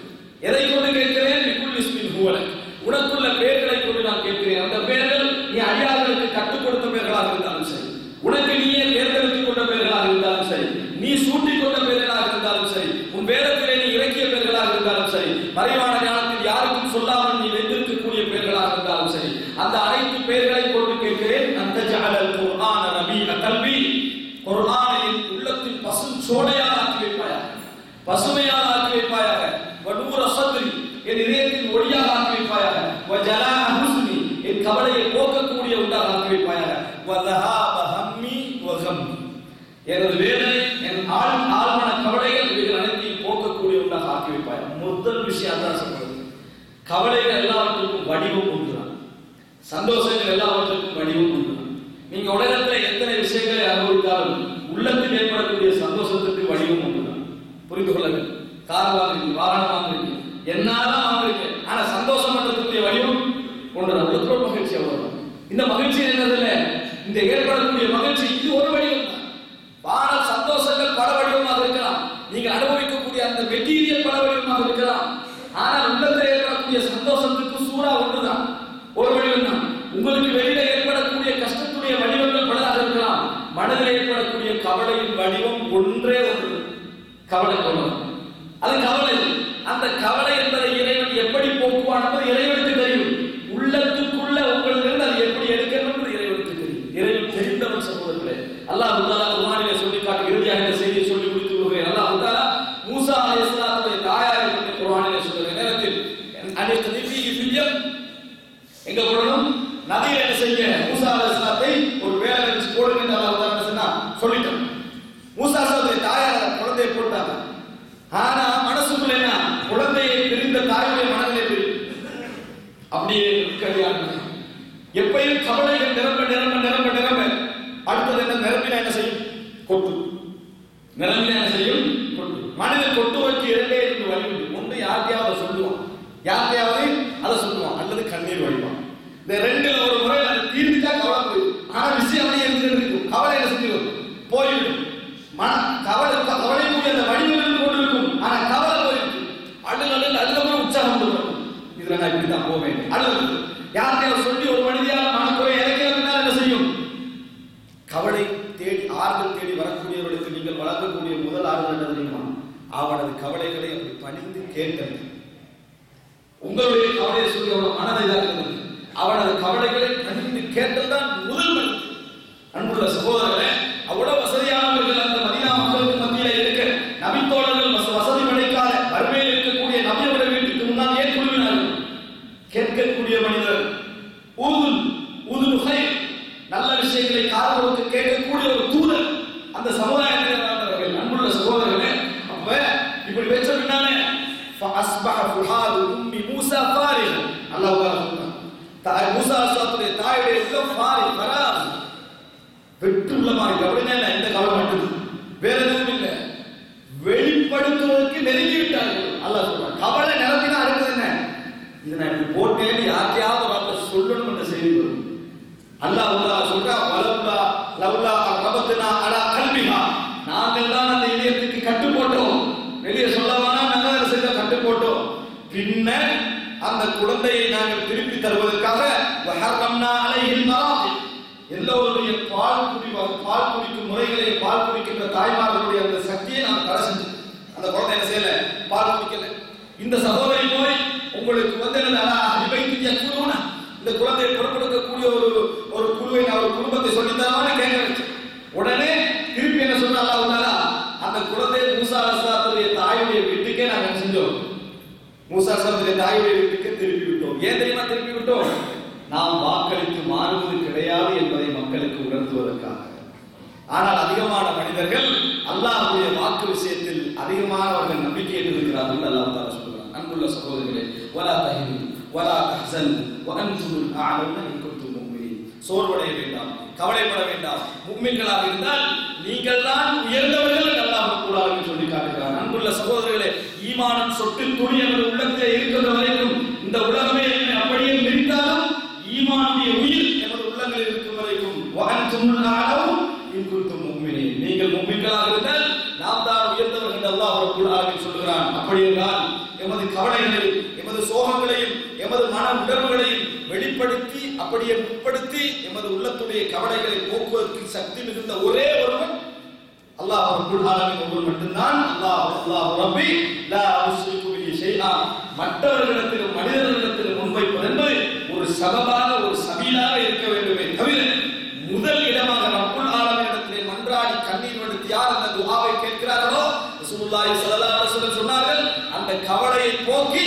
எதை கொண்டு கேட்கிறேன்? பிகுல் இஸ்மின் ஹுவ லக். உனக்குள்ள பெயர்களை கொண்டு நான் கேட்கிறேன். அந்த பெயர்கள் நீ அடியார்களுக்கு கற்றுக் கொடுத்த பெயர்களாக இருந்தாலும் சரி, உனக்கு நீயே தேர்ந்தெடுத்துக் கொண்ட பெயர்களாக இருந்தாலும் சரி, நீ சூட்டிக் கொண்ட பெயர்களாக இருந்தாலும் சரி, உன் வேதத்திலே நீ இறக்கிய பெயர்களாக இருந்தாலும் சரி, மறைவான ஞானத்தில் யாருக்கும் சொல்லாமல் நீ வைத்திருக்கக்கூடிய பெயர்களாக இருந்தாலும் சரி, அந்த அனைத்து பெயர்களை கொண்டு கேட்கிறேன். அந்த ஜஅலல் குர்ஆன ரபீஅ கல்பி, குர்ஆனை என் உள்ளத்தின் பசுஞ்சோலையாக ஆக்கி வைப்பாயாக, பசுமையாக ஆக்கி வைப்பாயாக. வ நூர ஸத்ரி, என் இதயத்தின் ஒளியாக ஆக்கி வைப்பாயாக. வ ஜலாஅ ஹுஸ்னி, என் கவலையை போக்கக்கூடிய ஒன்றாக ஆக்கி வைப்பாயாக. வ ذஹாப ஹம்மி வ கம்மி, எனது வேதனை, என் ஆழ்மன கவலைகள் இவைகள் அனைத்தையும் போக்கக்கூடிய ஒன்றாக ஆக்கி வைப்பாயாக. முதல் விஷயம் தான் சொல்றது. கவலைகள் எல்லாவற்றுக்கும் வடிவம் ஒன்றுதான், சந்தோஷங்கள் எல்லாவற்றுக்கும் வடிவம் ஒன்றுதான். நீங்க உலகத்துல எத்தனை விஷயங்களை அனுபவித்தாலும் உள்ளத்தில் ஏற்படக்கூடிய சந்தோஷத்துக்கு வடிவம் ஒன்றுதான். புரிந்து கொள்ளுங்கள். கார் வாங்குறீங்க, வாகனம் வாங்குறீங்க, என்னாலும் வாங்குறீங்க, ஆனா சந்தோஷம் பண்றதுக்குரிய வடிவம் ஒன்றுதான். உள்ளத்தோட மகிழ்ச்சி அவ்வளவுதான். இந்த மகிழ்ச்சி என்னதில்ல, இந்த ஏற்படக்கூடிய மகிழ்ச்சி இது ஒரு வடிவம் தான். வான சந்தோஷங்கள் பல வடிவமாக இருக்கலாம். நீங்க அனுபவிக்கக்கூடிய அந்த மெட்டீரியல் பல வடிவமாக இருக்கலாம். ஆனால் உள்ளத்தில் ஏற்படக்கூடிய சந்தோஷத்துக்கு சூறா ஒன்றுதான், ஒரு வடிவம் தான். உங்களுக்கு வெளியில ஏற்படக்கூடிய கஷ்டத்துடைய வடிவங்கள் பலதாக இருக்கலாம். மனதில் ஏற்படக்கூடிய கவலையின் வடிவம் ஒன்றே ஒன்று, கவலை கொள்ளலாம். அது கவலை. அந்த கவலை என்பதை இறைவன் எப்படி போக்குவான் என்பது இறைவனுக்கு தெரியும். உள்ளத்துக்குள்ள உங்களிலிருந்து அது எப்படி எடுக்கணும் என்பது இறைவனுக்கு தெரியும். இறைவன் தெரிந்தவன் சகோதரர்களே. அல்லாஹ் தஆலா குர்ஆனிலே சொல்லி காட்டி இறுதியாக இந்த செய்தியை சொல்லி முடித்து விடுகிறேன். அல்லாஹ் தஆலா மூசா அலைஹிஸ்ஸலாத்துடைய தாயாரை பற்றி குர்ஆனிலே சொல்லுகிற நேரத்தில் அனைத்து திஃபிஹி ஃபில் யம், எங்க போடணும்? நதியில என்ன செய்ய? மூசா அலைஹிஸ்ஸலாத்தை ஒரு வேலை வச்சு போடுங்க என்று அல்லாஹ் தஆலா சொன்னா சொல்லிட்டான். மூசா அலைஹிஸ்ஸலாத்துடைய தாயார் குழந்தையை போட்டாங்க. ஆனா மனசுக்குள்ள என்ன? குழந்தையை பிரிந்த தாயுடைய மனதிலே பிரிவு அப்படியே கல்யாணம். எப்பயும் கவலைகள் நிரம்ப நிரம்ப நிரம்ப நிரம்ப அடுத்தது என்ன? நிரம்பினா என்ன செய்யும்? கொட்டு. நிரம்பினா என்ன செய்யும்? கொட்டு. மனிதன் கொட்டுவதற்கு இரண்டே ரெண்டு வழி உண்டு. ஒன்று யார்கிட்டயாவது சொல்லுவான், யார்கிட்டயாவது அதை சொல்லுவான், அல்லது கண்ணீர் வடிவான். இந்த ரெண்டுல ஒரு முறை அதை தீர்த்துட்டா கவலை போயிடும். ஆனா விஷயம் அப்படியே இருக்கும். கவலை என்ன செஞ்சிடும்? போயிடும். கவலைக்குரிய அந்த வடிவங்கள் கொண்டு இருக்கும். ஆனா கவலை போயிருக்கு. அழுதல் அதுக்கப்புறம் உற்சாகம் கொடுக்கும். இதுல நான் இப்படித்தான் போவேன். அழுது யார்கிட்ட சொல்லி ஒரு மனிதியால் மனக்குறை இறக்கிறதுனால என்ன செய்யும்? கவலை தேடி ஆறுதல் தேடி வரக்கூடியவர்களுக்கு நீங்கள் வழங்கக்கூடிய முதல் ஆறுதல் என்ன தெரியுமா? அவனது கவலைகளை அப்படி பணிந்து கேட்டது. உங்களுடைய கவலையை சொல்லி அவன் மனதை இதாக்குறது, அவனது கவலைகளை பணிந்து கேட்டதுதான் முதல் மனிதன். அன்புள்ள சகோதரர்களே, அவ்வளவு வசதியானவர்கள் அந்த மதீனா மக்களுக்கு மத்தியில இருக்க நபித்தோழர்கள் வசதி கிடைக்காத வறுமையில் இருக்கக்கூடிய நபியோட வீட்டுக்கு முன்னால் ஏன் குழுவினார்கள்? கேட்கக்கூடிய மனிதர், நல்ல விஷயங்களை காதலுக்கு கேட்கக்கூடிய ஒரு தூதர் அந்த சமுதாயத்தில் வாழ்ந்தவர்கள். அன்புள்ள சகோதரர்களே, அப்ப இப்படி வெச்ச பின்னாலே فاصبح فؤاد ام موسى فارغا. அல்லாஹ் சொல்றான், தாய் மூசா அலைஹிஸ்ஸலாத்துடைய தாயுடைய உள்ளம் ஃபராஸ் வெற்றுள்ளமா இருக்கு. அப்படின்னா இந்த கவலை மட்டும், வேற எதுவும் இல்லை. வெளிப்படுத்துவதற்கு நெருங்கி விட்டார்கள். அல்லாஹ் சொல்றான், கவலை நிரம்பினா அடுத்தது என்ன? இதை நான் இப்படி போட்டேன்னு யாருக்கையாவது வார்த்தை சொல்லணும் என்ற செய்தி வரும். அல்லாஹ் சொல்றான், வலவுலா லவுலா ரபத்னா அலா கல்பிஹா, நாங்கள் தான் அந்த இதயத்துக்கு கட்டு போட்டோம், வெளியே சொல்லவானா நாங்கள் செஞ்ச கட்டு போட்டோம். பின்னர் அந்த குழந்தையை நாங்கள் திருப்பி தருவதற்காக வஹர்ரம்னா அலைஹில் மராதி, எல்லோருடைய பால் குடிக்கும் முறைகளை, பால் குடிக்கின்ற தாய்மார்களுடைய அந்த சக்தியை நாம் தடை செஞ்சோம். அந்த குழந்தை என்ன செய்யல, பால் குடிக்கல. இந்த சகோதரி போய் உங்களுக்கு வந்து இந்த குழந்தையை பொறுப்பெடுக்கக்கூடிய ஒரு குழுவை, ஒரு குடும்பத்தை சொல்லித்தரவான்னு கேட்க வச்சு உடனே திருப்பி என்ன சொன்னா, அந்த குழந்தையை மூசா அலைஹிஸ்ஸலாத்துடைய தாயுடைய வீட்டுக்கே நாங்கள் செஞ்சோம். மூசா அலைஹிஸ்ஸலாத்துடைய தாயுடைய வீட்டுக்கு திருப்பி விட்டோம். ஏன் தெரியுமா திருப்பி விட்டோம்? நாம் வாக்களித்து மாறுவது கிடையாது என்பதை மக்களுக்கு உணர்த்துவதற்காக. ஆனால் அதிகமான மனிதர்கள் அல்லாஹ்வுடைய வாக்கு விஷயத்தில் அதிகமானவர்கள் நம்பிக்கை இருக்கிறார்கள். அல்லாஹ் தஆலா சொல்றான், அன்புள்ள சகோதரர்களே, வலா தஹினு வலா தஹ்சனு வஅன்துமுல் அஅலூன இன் குன்தும் முஃமினீன். சோர்வடைய வேண்டாம், கவலைப்பட வேண்டாம். முஃமின்களாக இருந்தால் நீங்கள் தான் உயர்ந்தவர்கள் என்று அல்லாஹ் குர்ஆனில் சொல்லி காட்டுகிறான். அன்புள்ள சகோதரர்களே, ஈமானின் சொட்டு துணி நமது உள்ளத்திலே இருக்கிற வரைக்கும் இந்த உலகமே அப்படியே இருந்தாலும் ஈமானுடைய உயிர் நமது உள்ளங்களில் இருக்கும் வரைக்கும் வஅன்துமுல் அஅலூன இன் குன்தும் முஃமினீன், நீங்கள் முஃமின்களாக இருந்தால் நாம் தான் உயர்ந்தவர்கள் என்று அல்லாஹ் குர்ஆனில் சொல்கிறான். அப்படி என்றால் எமது கவலைகளையும் எமது சோகங்களையும் எமது மன உணர்வுகளையும் வெளிப்படுத்தி அப்படியே முற்படுத்தி எமது உள்ளத்துடைய கவலைகளை போக்குவதற்கு சக்தி மிகுந்த ஒரே ஒருவன் அல்லாஹ் ரப்பல் ஆலமீன் ஒருவன் மட்டும்தான். அல்லாஹ் ரப்பி லா உஷ்ரிகு பிஹி ஷைஆ. மற்றவர்களிடத்திலும் மனிதர்களிடத்திலும் முன்வைப்பது என்பது ஒரு சபபாக, ஒரு சபீலாக இருக்க வேண்டுமே தவிர முதல் இடமாக ரப்பல் ஆலமீனிடத்திலே மன்றாடி கண்ணீர் வடித்து யார் அந்த துஆவை கேட்கிறார்களோ, ரசூலுல்லாஹி ஸல்லல்லாஹு அலைஹி வஸல்லம் சொன்னார்கள், அந்த கவலையை போக்கி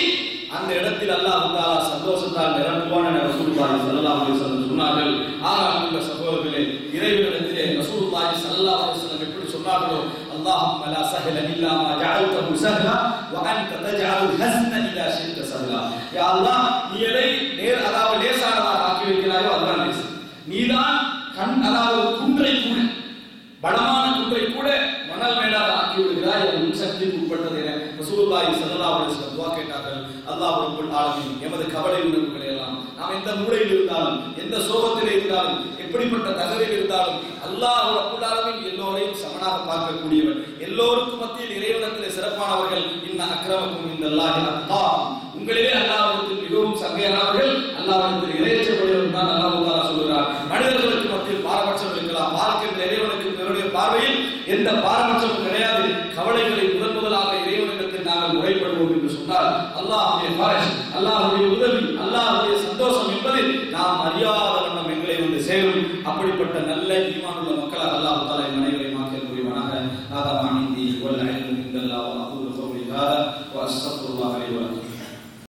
அந்த இடத்தில் அல்லாஹ் தஆலா சந்தோஷத்தால் நிரப்புவான் என ரசூலுல்லாஹி ஸல்லல்லாஹு அலைஹி வஸல்லம் சொன்னார்கள். ஆக சகோதரர்களே, இறைவனிடத்திலே ரசூலுல்லாஹி ஸல்லல்லாஹு அலைஹி வஸல்லம் எப்படி சொன்னார்களோ, அல்லாஹும்ம லா சஹல இல்லா மா ஜஅல்தஹு சஹலா வ அன்த தஜஅலுல் ஹஸ்ன இதா ஷி'த சஹலா. யா அல்லாஹ், நீ எதை அதாவது லேசானதாக ஆக்கி வைக்கிறாயோ அதுதான் லேசு. நீதான் அதாவது குன்றை கூட, பலமான குன்றை கூட மணல் மேலாக ஆக்கி விடுகிறாய், உன் சக்திக்கு உட்பட்டது என ரசூலுல்லாஹி ஸல்லல்லாஹு அலைஹி வஸல்லம் துஆ கேட்டார்கள். அல்லாஹ் ரப்பல் ஆலமீன் எமது கவலை உணர்வுகளை எல்லாம் நாம் எந்த மூலையில் இருந்தாலும், எந்த சோகத்தில் இருந்தாலும், எப்படிப்பட்ட தகவலில் இருந்தாலும் அல்லாஹ் ரப்பல் ஆலமீன் எல்லோரையும் சமனாக பார்க்கக்கூடியவர். எல்லோருக்கும் மத்தியில் இறைவனிடத்தில் சிறப்பானவர்கள். இன்ன அக்ரமக்கும் இன்தல்லாஹி அத்காக்கும், உங்களிலே அல்லாஹ்விடத்தில் மிகவும் சங்கையானவர்கள், அல்லாஹ்விடத்தில் இறையச்சமுடையவர்கள் தான் அல்லாஹ் தஆலா சொல்கிறார். மனிதர்களுக்கு மத்தியில் பாரபட்சம் இருக்கலாம், பார்க்கின்ற இறைவனுக்கு இவருடைய பார்வையில் எந்த பாரபட்சமும் கிடையாது. கவலைகளை முதலாக இறைவனிடத்தில் நாங்கள் முறைப்படுவோம் என்று சொன்னால் அல்லாஹ்வுடைய ஃபரஜ், அல்லாஹ்வுடைய உதவி, அல்லாஹ்வுடைய சந்தோஷம் என்பது நாம் அறியாத வண்ணம் எங்களை வந்து சேரும். அப்படிப்பட்ட நல்ல ஈமானுள்ள மக்களாக அல்லாஹ் தஆலா அனைவரையும் ஆக்கிய புரிவானாக. ஹாதா மானிந்தி வல் இல்மு இன்தல்லாஹ் வ அகூலு கௌலி ஹாதா வ அஸ்தக்ஃபிரு